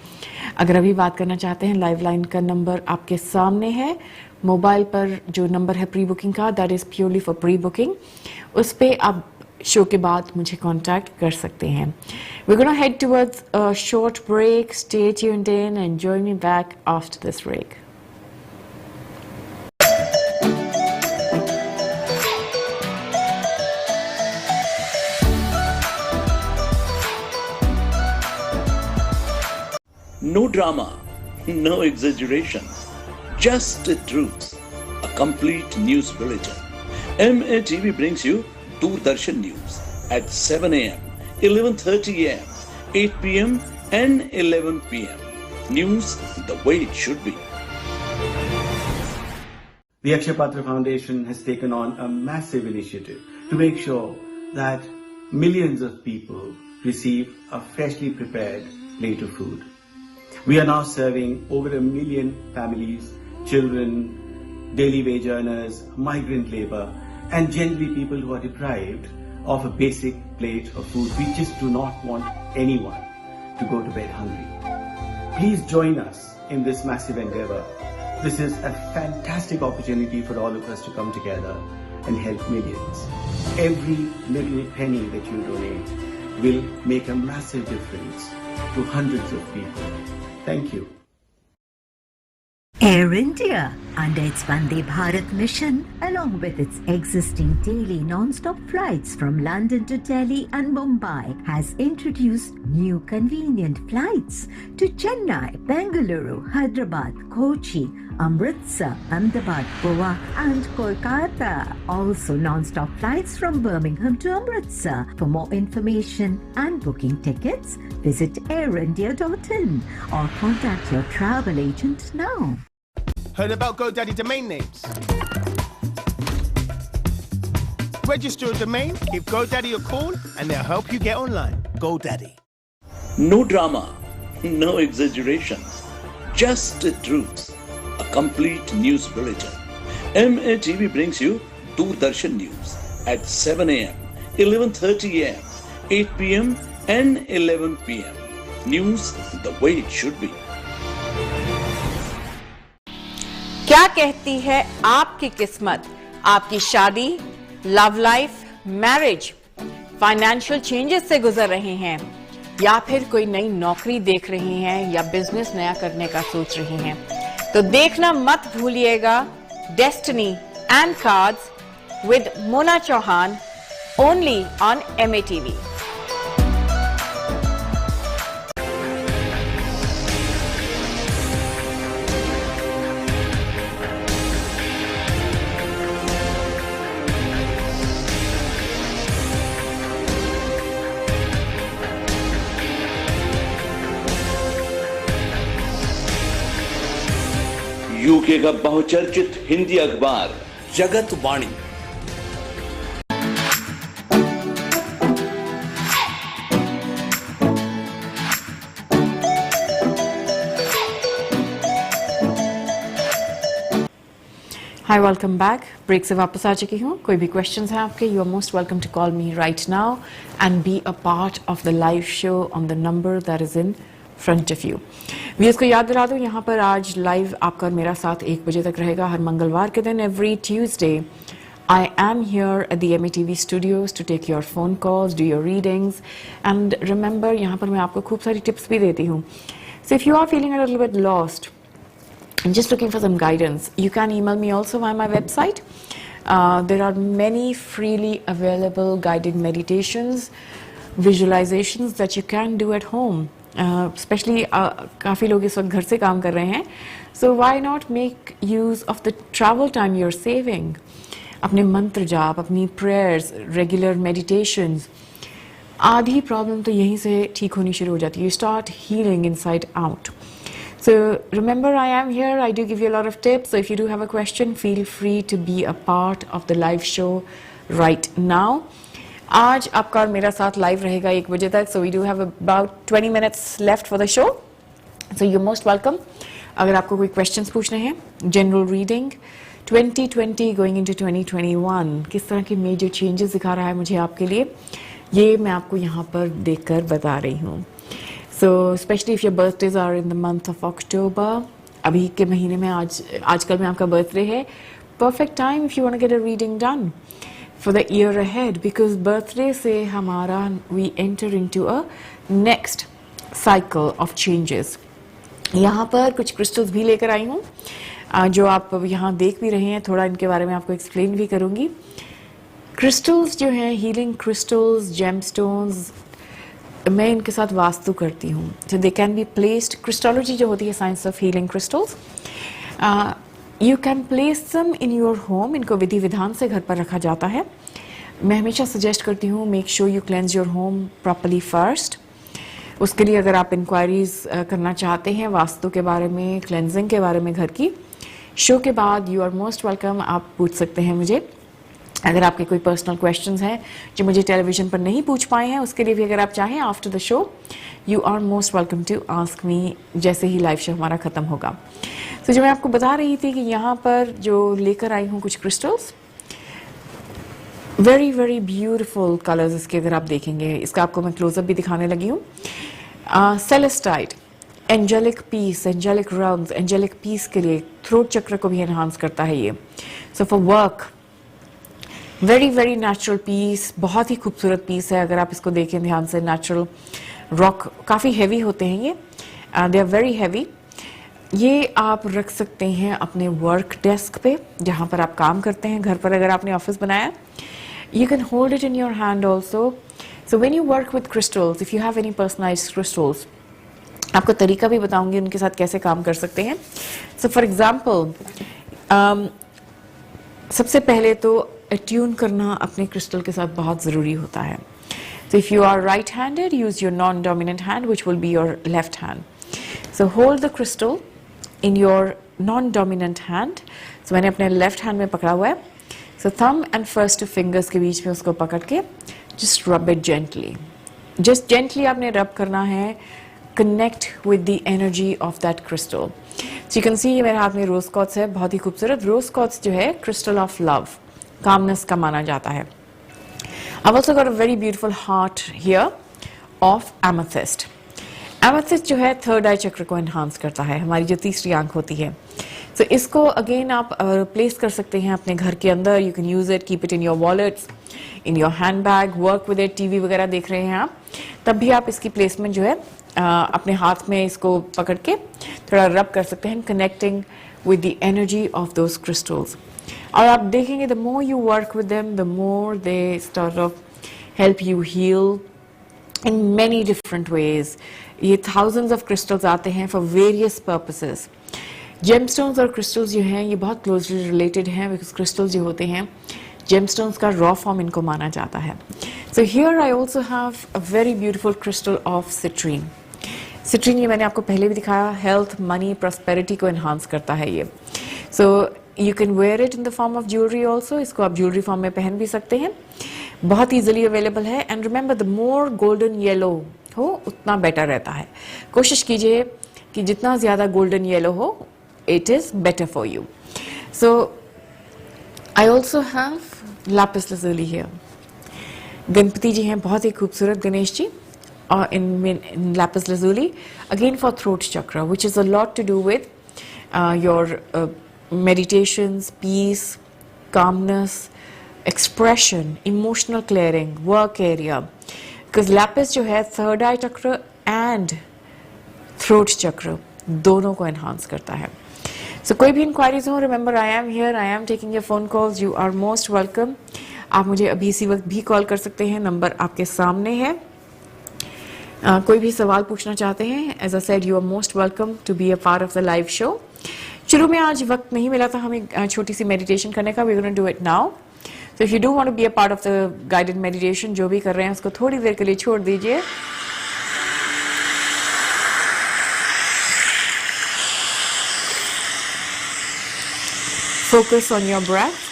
अगर अभी बात करना चाहते हैं, लाइव लाइन का नंबर आपके सामने है. मोबाइल पर जो नंबर है प्री बुकिंग का, that is purely for pre booking. उस पे आप शो के बाद मुझे कांटेक्ट कर सकते हैं. We're going to head towards a short break. Stay tuned in and join me back after this break. No drama, no exaggeration, just the truth. A complete news bulletin. MATV brings you Doordarshan News at 7 a.m., 11:30 a.m., 8 p.m. and 11 p.m. News the way it should be. The Akshay Patra Foundation has taken on a massive initiative to make sure that millions of people receive a freshly prepared plate of food. We are now serving over 1 million families, children, daily wage earners, migrant labor, and generally people who are deprived of a basic plate of food. We just do not want anyone to go to bed hungry. Please join us in this massive endeavor. This is a fantastic opportunity for all of us to come together and help millions. Every little penny that you donate will make a massive difference to hundreds of people. Thank you. Air India, under its Vande Bharat mission, along with its existing daily non-stop flights from London to Delhi and Mumbai, has introduced new convenient flights to Chennai, Bengaluru, Hyderabad, Kochi, Amritsar, Ahmedabad, Goa and Kolkata. Also non-stop flights from Birmingham to Amritsar. For more information and booking tickets, visit airindia.in or contact your travel agent now. Heard about GoDaddy domain names? Register a domain, give GoDaddy a call, and they'll help you get online. GoDaddy. No drama, no exaggeration, just the truth. A complete news bulletin. MATV brings you Doordarshan News at 7 a.m., 11:30 a.m., 8 p.m. and 11 p.m. News the way it should be. क्या कहती है आपकी किस्मत? आपकी शादी, love life, marriage, financial changes से गुजर रहे हैं, या फिर कोई नई नौकरी देख रहे हैं, या बिजनेस नया करने का सोच रहे हैं, तो देखना मत भूलिएगा destiny and cards with Mona Chauhan, only on MATV. UK का बहुचर्चित हिंदी अखबार Jagat Vani. Hi, welcome back. Break से वापस आ चुकी हूँ. कोई भी क्वेश्चंस हैं आपके, you are most welcome to call me right now and be a part of the live show on the number that is in front of you. Viewers को याद दिला दूं, यहाँ पर आज लाइव आपका और मेरा साथ 1 बजे तक रहेगा हर मंगलवार के दिन. Every Tuesday I am here at the MATV studios to take your phone calls, do your readings, and remember, यहाँ पर मैं आपको खूब सारी tips भी देती हूँ. So if you are feeling a little bit lost and just looking for some guidance, you can email me also via my website. There are many freely available guided meditations, visualizations that you can do at home. Especially काफ़ी लोग इस वक्त घर से काम कर रहे हैं. So why not make use of the travel time you're saving? अपने मंत्र जाप, अपनी प्रेयर्स, रेगुलर मेडिटेशंस, आधी प्रॉब्लम तो यहीं से ठीक होनी शुरू हो जाती है. You start healing inside out. So remember, I am here. I do give you a lot of tips. So if you do have a question, feel free to be a part of the live show right now. आज आपका और मेरा साथ live रहेगा 1 बजे तक. So we do have about 20 minutes left for the show. So you're most welcome. अगर आपको कोई questions पूछने हैं, general reading, 2020 going into 2021, किस तरह के major changes दिखा रहा है मुझे आपके लिए, ये मैं आपको यहाँ पर देखकर बता रही हूँ. So especially if your birthdays are in the month of October, अभी के महीने में आजकल में आपका birthday है, perfect time if you want to get a reading done for the year ahead, because birthday से हमारा we enter into a next cycle of changes. यहाँ पर कुछ crystals भी लेकर आई हूँ जो आप यहाँ देख भी रहे हैं. थोड़ा इनके बारे में आपको explain भी करूँगी. Crystals जो हैं, healing crystals, gemstones, मैं इनके साथ वास्तु करती हूँ. So they can be placed. Crystology जो होती है science of healing crystals, you can place them in your home. इनको विधि विधान से घर पर रखा जाता है. मैं हमेशा सजेस्ट करती हूँ make sure you cleanse your home properly first. उसके लिए अगर आप इंक्वायरीज करना चाहते हैं वास्तु के बारे में, क्लेंजिंग के बारे में घर की, शो के बाद यू आर मोस्ट वेलकम. आप पूछ सकते हैं मुझे. अगर आपके कोई पर्सनल क्वेश्चंस हैं जो मुझे टेलीविजन पर नहीं पूछ पाए हैं, उसके लिए भी अगर आप चाहें after the show, you are most welcome to ask me जैसे ही लाइव शो हमारा ख़त्म होगा. तो जो मैं आपको बता रही थी कि यहाँ पर जो लेकर आई हूँ कुछ crystals, very very beautiful colours इसके अगर आप देखेंगे. इसका आपको मैं क्लोजअप भी दिखाने लगी हूँ. Celestite, angelic peace, angelic rounds, angelic peace के लिए थ्रोट चक्र को भी एनहांस करता है ये. So for work, very very natural piece, बहुत ही खूबसूरत पीस है. अगर आप इसको देखें ध्यान से, नेचुरल रॉक, काफ़ी हैवी होते हैं ये, दे आर वेरी हैवी. ये आप रख सकते हैं अपने वर्क डेस्क पे जहाँ पर आप काम करते हैं. घर पर अगर आपने ऑफिस बनाया, you can hold it in your hand also. So when you work with crystals, if you have any personalised crystals, आपको तरीका भी बताऊंगी उनके साथ कैसे काम कर सकते हैं. सो फॉर एग्जाम्पल, सबसे पहले तो अट्यून करना अपने क्रिस्टल के साथ बहुत ज़रूरी होता है. So if you are right-handed, use your non-dominant hand, which will be your left hand. So hold the crystal in your non-dominant hand. So मैंने अपने left hand में पकड़ा हुआ है. So thumb and first two fingers के बीच में उसको पकड़ के just rub it gently. Just gently आपने rub करना है. Connect with the energy of that crystal. So you can see ये मेरे हाथ में rose quartz है, बहुत ही खूबसूरत. Rose quartz जो है crystal of love, calmness का माना जाता है. I've also got a very beautiful heart here of amethyst. Amethyst जो है थर्ड आई चक्र को एनहांस करता है, हमारी जो तीसरी आंख होती है. So इसको अगेन आप प्लेस कर सकते हैं अपने घर के अंदर. You can use it, keep it in your wallets, in your handbag, work with it. TV वगैरह देख रहे हैं आप, तब भी आप इसकी प्लेसमेंट जो है अपने हाथ में इसको पकड़ के थोड़ा रब कर सकते हैं, connecting with the energy of those crystals. और आप देखेंगे the more you work with them, the more they sort of help you heal in many different ways. ये thousands of crystals आते हैं for various purposes. Gemstones और crystals जो हैं ये बहुत closely related हैं, because crystals जो होते हैं gemstones का raw form इनको माना जाता है. So here I also have a very beautiful crystal of citrine. Citrine ये मैंने आपको पहले भी दिखाया, health, money, prosperity को enhance करता है ये. So you can wear it in the form of jewelry also. इसको आप jewelry form में पहन भी सकते हैं. बहुत easily available है. And remember, the more golden yellow हो उतना better रहता है. कोशिश कीजिए कि जितना ज़्यादा golden yellow हो, it is better for you. So I also have lapis lazuli here. Ganpati जी हैं, बहुत ही खूबसूरत गणेश जी, और in lapis lazuli, again for throat chakra, which is a lot to do with your meditations, peace, calmness, expression, emotional clearing, work area. Because lapis जो है third eye chakra and throat chakra दोनों को enhance करता है. So कोई भी inquiries हो, remember I am here, I am taking your phone calls, you are most welcome. आप मुझे अभी इसी वक्त भी कॉल कर सकते हैं, नंबर आपके सामने है. कोई भी सवाल पूछना चाहते हैं, as I said, you are most welcome to be a part of the live show. शुरू में आज वक्त नहीं मिला था हमें छोटी सी मेडिटेशन करने का. We're going to do it now. So if you do want to be a part of the guided meditation, जो भी कर रहे हैं उसको थोड़ी देर के लिए छोड़ दीजिए. Focus on your breath.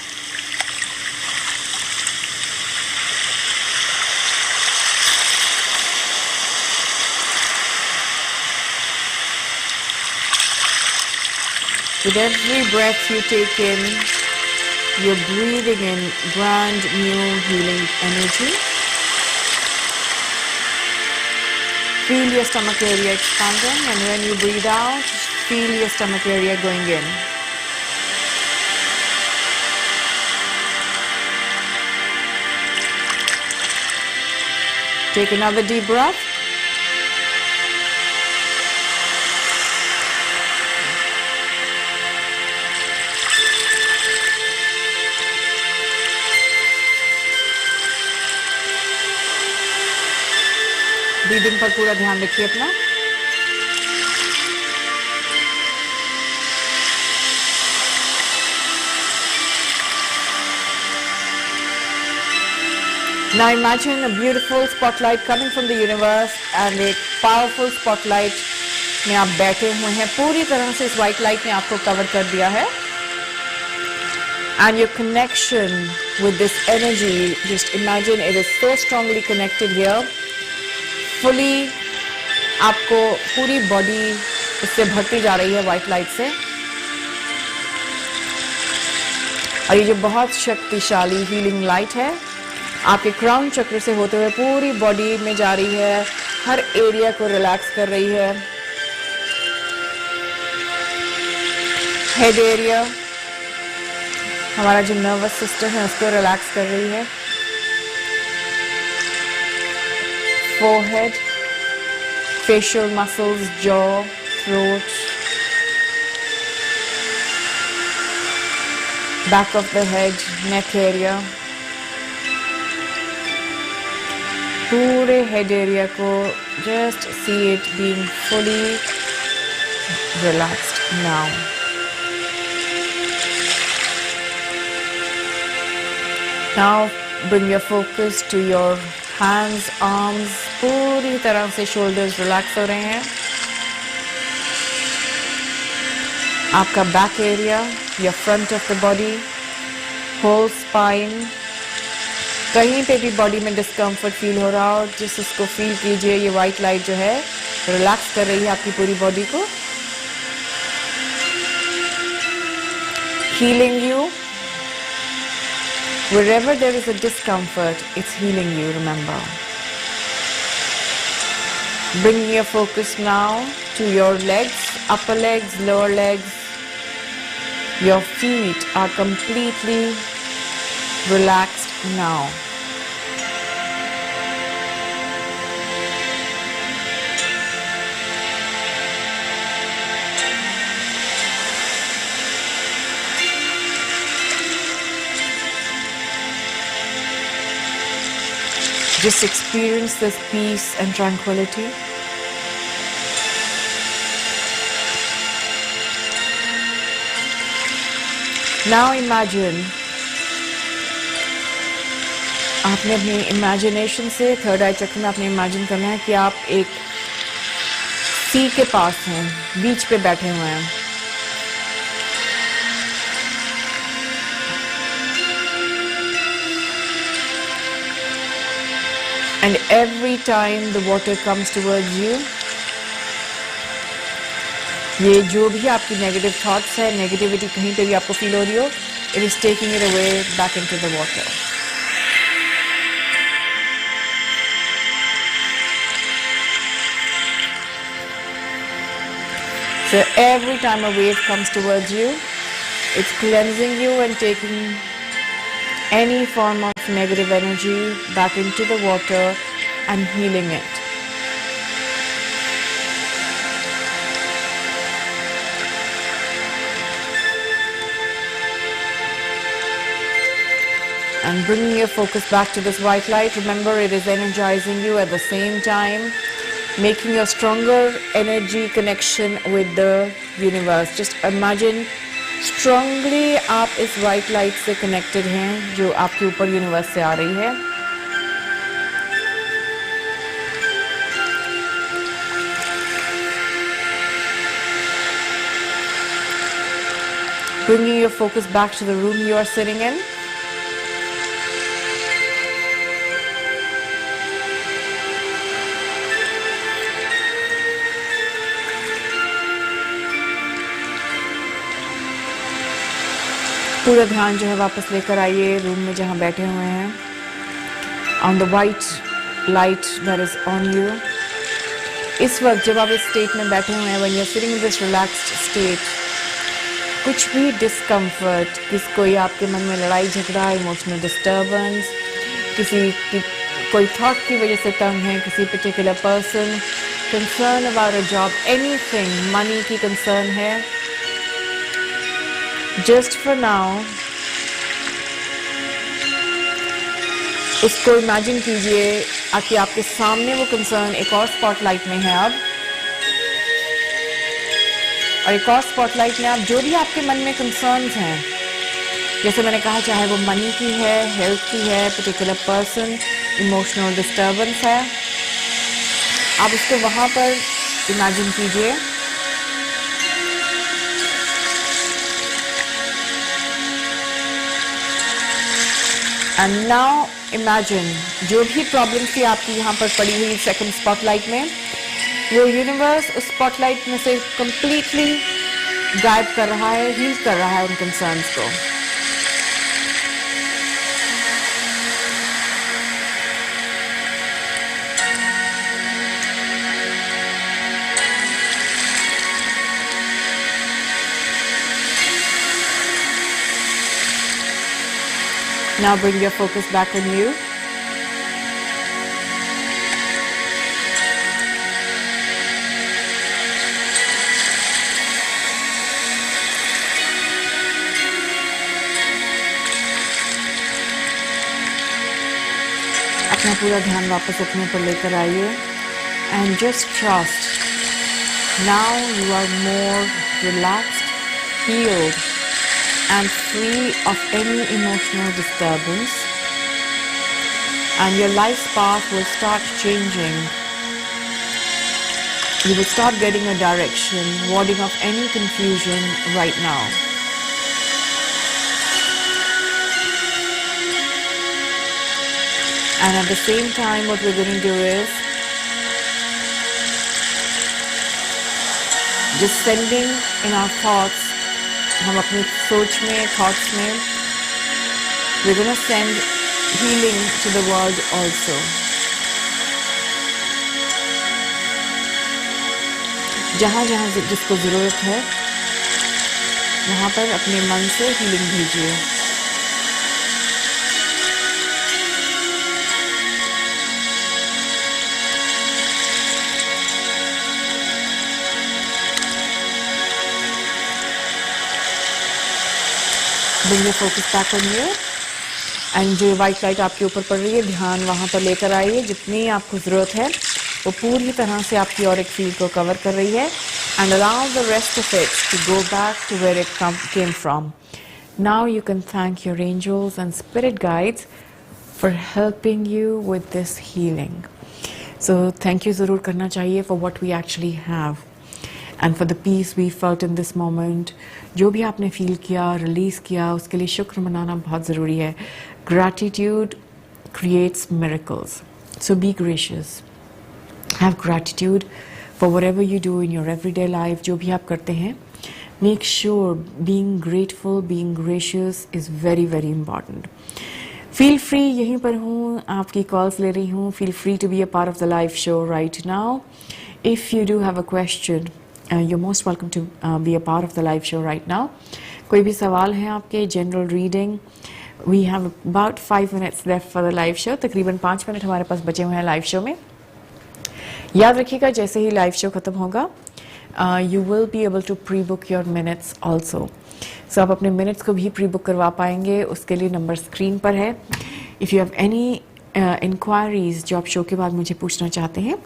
With every breath you take in, you're breathing in brand new healing energy. Feel your stomach area expanding, and when you breathe out, feel your stomach area going in. Take another deep breath. Breathing पर पूरा ध्यान रखिए अपना. Now imagine a beautiful spotlight coming from the universe, and एक powerful spotlight में आप बैठे हुए हैं. पूरी तरह से इस white light ने आपको cover कर दिया है. And your connection with this energy, just imagine it is so strongly connected here. Fully आपको पूरी body इससे भरती जा रही है white light से. और ये जो बहुत शक्तिशाली healing light है, आपके क्राउन चक्र से होते हुए पूरी बॉडी में जा रही है, हर एरिया को रिलैक्स कर रही है. हेड एरिया, हमारा जो नर्वस सिस्टम है उसको रिलैक्स कर रही है. Forehead, facial muscles, jaw, throat, back of the head, neck area, पूरे हेड एरिया को just see it being fully relaxed now. Now bring your focus to your hands, arms. पूरी तरह से shoulders relax हो रहे हैं. आपका back area, your front of the body, whole spine. कहीं पे भी बॉडी में डिस्कम्फर्ट फील हो रहा हो, जिस उसको फील कीजिए. ये वाइट लाइट जो है रिलैक्स कर रही है आपकी पूरी बॉडी को. Healing you wherever there is a discomfort, it's healing you, remember. Bringing your focus now to your legs, upper legs, lower legs. Your feet are completely relaxed now. Just experience this peace and tranquility. Now imagine, आपने अपनी imagination से third आई चक्र में आपने imagine करना है कि आप एक सी के पास हैं, बीच पे बैठे हुए हैं. And every time the water comes towards you, ये जो भी आपकी नेगेटिव थॉट्स है, नेगेटिविटी कहीं पे भी आपको फील हो रही हो, it is taking it away back into the water. So every time a wave comes towards you, it's cleansing you and taking any form of negative energy back into the water and healing it. And bringing your focus back to this white light, remember it is energizing you at the same time, making a stronger energy connection with the universe. Just imagine strongly आप इस white light से connected हैं जो आपके ऊपर universe से आ रही है। Bringing your focus back to the room you are sitting in. पूरा ध्यान जो है वापस लेकर आइए रूम में जहां बैठे हुए हैं, on the white light that is on you. इस वक्त जब आप इस स्टेट में बैठे हुए हैं, when you are sitting in this relaxed state, कुछ भी डिस्कम्फर्ट, कोई आपके मन में लड़ाई झगड़ा, इमोशनल डिस्टर्बेंस, किसी की कोई थॉट की वजह से तंग है, किसी particular person, concern about a job, anything, money की कंसर्न है, जस्ट फॉर नाउ उसको इमेजिन कीजिए कि आपके सामने वो कंसर्न एक और स्पॉटलाइट में है अब, और एक और स्पॉटलाइट में आप जो भी आपके मन में कंसर्न्स हैं, जैसे मैंने कहा, चाहे वो मनी की है, हेल्थ की है, पर्टिकुलर पर्सन, इमोशनल डिस्टर्बेंस है, आप उसको वहां पर इमेजिन कीजिए। एंड नाउ इमेजिन जो भी प्रॉब्लम थी आपकी यहाँ पर पड़ी हुई सेकंड स्पॉटलाइट में, वो यूनिवर्स उस स्पॉटलाइट में से कंप्लीटली गायब कर रहा है, हील कर रहा है उन कंसर्न्स को। Now bring your focus back on you. अपना पूरा ध्यान वापस अपने पर लेकर आइए and just trust. Now you are more relaxed, healed and free of any emotional disturbance, and your life's path will start changing. You will start getting a direction, warding off any confusion right now. And at the same time, what we're going to do is just sending in our thoughts, हम अपनी सोच में, thoughts में, we're going to send healing to the world also. जहाँ जहाँ जिसको ज़रूरत है, वहाँ पर अपने मन से हीलिंग भेजिए। Bring your focus back on you, and जो वाइट लाइट आपके ऊपर पड़ रही है, ध्यान वहाँ पर लेकर आइए। जितनी आपको ज़रूरत है वो पूरी तरह से आपकी ऑरिक फील्ड को कवर कर रही है, and allow the rest of it to go back to where it came from. Now you can thank your angels and spirit guides for helping you with this healing. So thank you ज़रूर करना चाहिए for what we actually have. And for the peace we felt in this moment, जो भी आपने feel किया, release किया, उसके लिए शुक्र मनाना बहुत ज़रूरी है। Gratitude creates miracles. So be gracious. Have gratitude for whatever you do in your everyday life. जो भी आप करते हैं, make sure being grateful, being gracious is very, very important. Feel free, यहीं पर हूँ, आपकी कॉल्स ले रही हूँ. Feel free to be a part of the live show right now. If you do have a question, you're most welcome to be a part of the live show right now. कोई भी सवाल है आपके, general reading. We have about 5 minutes left for the live show. तकरीबन 5 minute हमारे पास बचे हुए हैं लाइव शो में. याद रखिएगा, जैसे ही लाइव शो खत्म होगा, you will be able to pre-book your minutes also. So आप अपने मिनट्स को भी प्री बुक करवा पाएंगे. उसके लिए नंबर स्क्रीन पर है. If you have any inquiries जो आप शो के बाद मुझे पूछना चाहते हैं,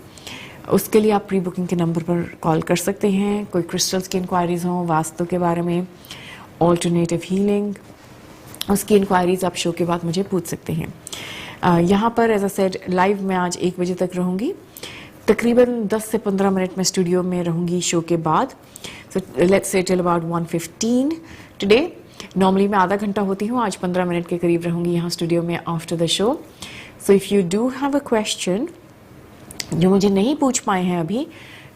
उसके लिए आप प्री बुकिंग के नंबर पर कॉल कर सकते हैं. कोई क्रिस्टल्स की इंक्वायरीज हों, वास्तु के बारे में, ऑल्टरनेटिव हीलिंग, उसकी इंक्वायरीज आप शो के बाद मुझे पूछ सकते हैं। यहाँ पर एज अ सेड लाइव मैं आज 1 बजे तक रहूँगी, तकरीबन 10 से 15 मिनट में स्टूडियो में रहूँगी शो के बाद। So let's say till about 1:15 today. Normally मैं आधा घंटा होती हूँ, आज 15 मिनट के करीब रहूँगी यहाँ स्टूडियो में after the show. So if you do have a question जो मुझे नहीं पूछ पाए हैं अभी,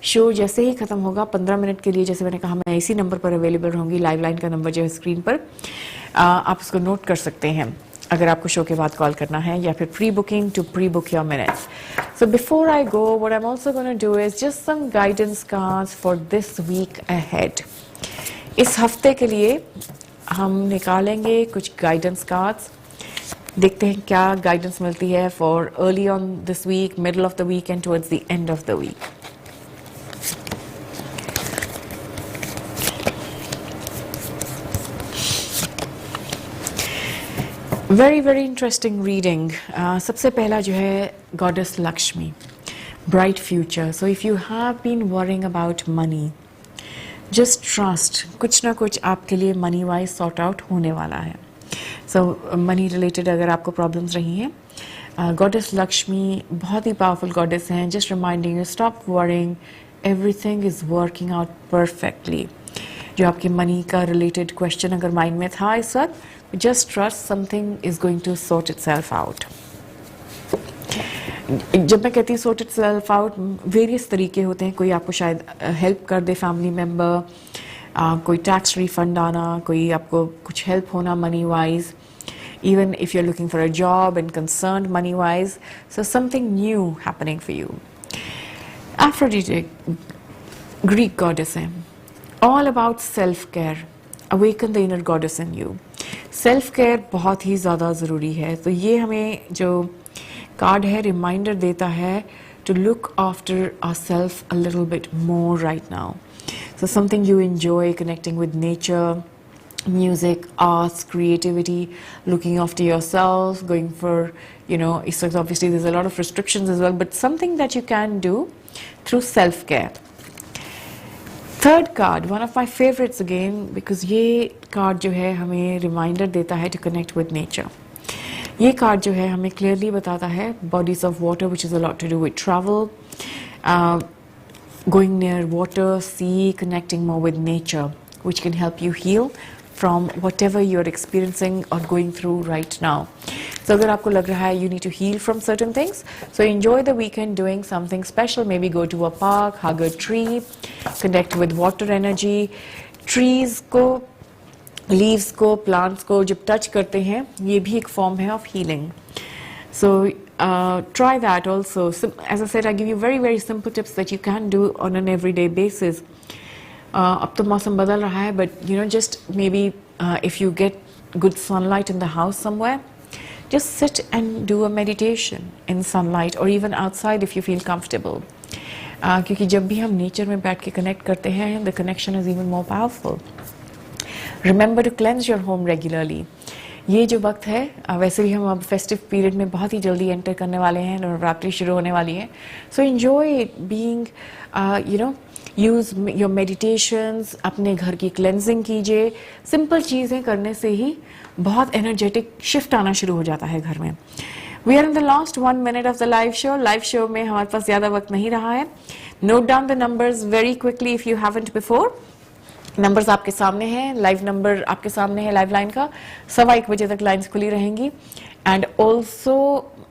शो जैसे ही ख़त्म होगा 15 मिनट के लिए, जैसे मैंने कहा मैं इसी नंबर पर अवेलेबल रहूँगी, लाइव लाइन का नंबर जो है स्क्रीन पर, आप उसको नोट कर सकते हैं अगर आपको शो के बाद कॉल करना है, या फिर pre booking to pre book your minutes. So before I go, what I am also gonna do is just some guidance cards for this week ahead. इस हफ्ते के लिए हम निकालेंगे कुछ गाइडेंस कार्ड्स, देखते हैं क्या गाइडेंस मिलती है for early on this week, middle of the week and towards the end of the week. Very very interesting reading. सबसे पहला जो है goddess Lakshmi, bright future. So if you have been worrying about money, just trust, कुछ ना कुछ आपके लिए money wise sort out होने वाला है। सो मनी रिलेटेड अगर आपको प्रॉब्लम्स रही हैं, गॉडेस लक्ष्मी बहुत ही पावरफुल गॉडेस हैं, just reminding you stop worrying, everything is working out perfectly. जो आपके मनी का रिलेटेड क्वेश्चन अगर माइंड में था इस वक्त, just trust something is going to sort itself out। जब मैं कहती हूँ sort itself out, वेरियस तरीके होते हैं। कोई आपको शायद हेल्प कर दे, फैमिली मेम्बर, कोई टैक्स रिफंड आना, कोई आपको कुछ हेल्प होना money wise, even if you're looking for a job and concerned money wise, so something new happening for you। Aphrodite, Greek goddess है, all about self care, awaken the inner goddess in you। Self care बहुत ही ज़्यादा ज़रूरी है। तो ये हमें जो card है रिमाइंडर देता है to look after our self a little bit more right now. So something you enjoy, connecting with nature, music, arts, creativity, looking after yourself, going for, it's obviously there's a lot of restrictions as well, but something that you can do through self-care। Third card, one of my favourites again, because ये card जो है हमें reminder देता है to connect with nature. ये card जो है हमें क्लियरली बताता है bodies of water which is a lot to do with travel, going near water, sea, connecting more with nature, which can help you heal from whatever you're experiencing or going through right now। So अगर आपको लग रहा है you need to heal from certain things, so enjoy the weekend doing something special, maybe go to a park, hug a tree, connect with water energy। Trees को, leaves को, plants को जब touch करते हैं, ये भी एक form है of healing। So try that also। As I said, I give you very very simple tips that you can do on an everyday basis। अब तो मौसम बदल रहा है, but just maybe if you get good sunlight in the house somewhere, just sit and do a meditation in sunlight or even outside if you feel comfortable। क्योंकि जब भी हम नेचर में बैठ के कनेक्ट करते हैं, the connection is even more powerful। Remember to cleanse your home regularly। ये जो वक्त है, वैसे भी हम अब फेस्टिव पीरियड में बहुत ही जल्दी एंटर करने वाले हैं, नवरात्रि शुरू होने वाली है। So enjoy being, use your meditations, अपने घर की क्लेंजिंग कीजिए। सिंपल चीज़ें करने से ही बहुत एनर्जेटिक शिफ्ट आना शुरू हो जाता है घर में। We are in the last 1 minute of the live show. Live show में हमारे पास ज़्यादा वक्त नहीं रहा है। Note down the numbers very quickly if you haven't before. Numbers आपके सामने हैं, लाइव नंबर आपके सामने है लाइव लाइन का। 1:15 बजे तक लाइन्स खुली रहेंगी, and also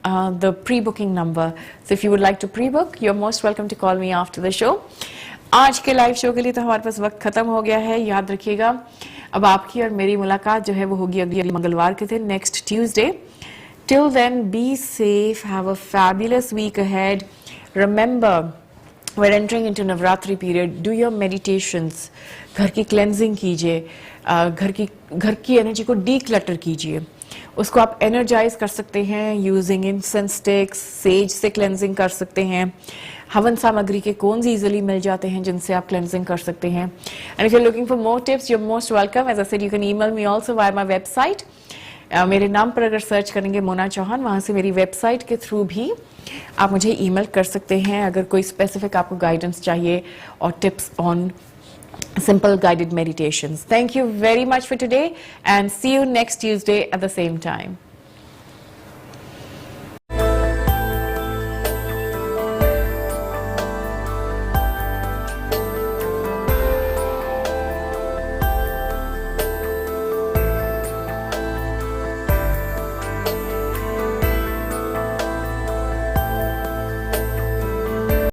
the pre booking number. So if you would like to pre book, you are most welcome to call me after the show. आज के लाइव शो के लिए तो हमारे पास वक्त खत्म हो गया है। याद रखिएगा, अब आपकी और मेरी मुलाकात जो है वो होगी अगले मंगलवार के दिन, next Tuesday. Till then, be safe, have a fabulous week ahead. Remember, we're entering into Navratri period. Do your meditations, घर की क्लेंजिंग कीजिए, घर की एनर्जी को डीक्लटर कीजिए। उसको आप एनर्जाइज कर सकते हैं यूजिंग इंसेंस स्टिक्स, सेज से क्लेंजिंग कर सकते हैं। हवन सामग्री के कोन्स इजीली मिल जाते हैं जिनसे आप क्लेंजिंग कर सकते हैं। And if you are looking for more tips, you are most welcome. As I said, you can email me also via my website. मेरे नाम पर अगर सर्च करेंगे मोना चौहान, वहाँ से मेरी वेबसाइट के थ्रू भी आप मुझे ईमेल कर सकते हैं अगर कोई स्पेसिफिक आपको गाइडेंस चाहिए और tips on simple guided meditations. Thank you very much for today, and see you next Tuesday at the same time.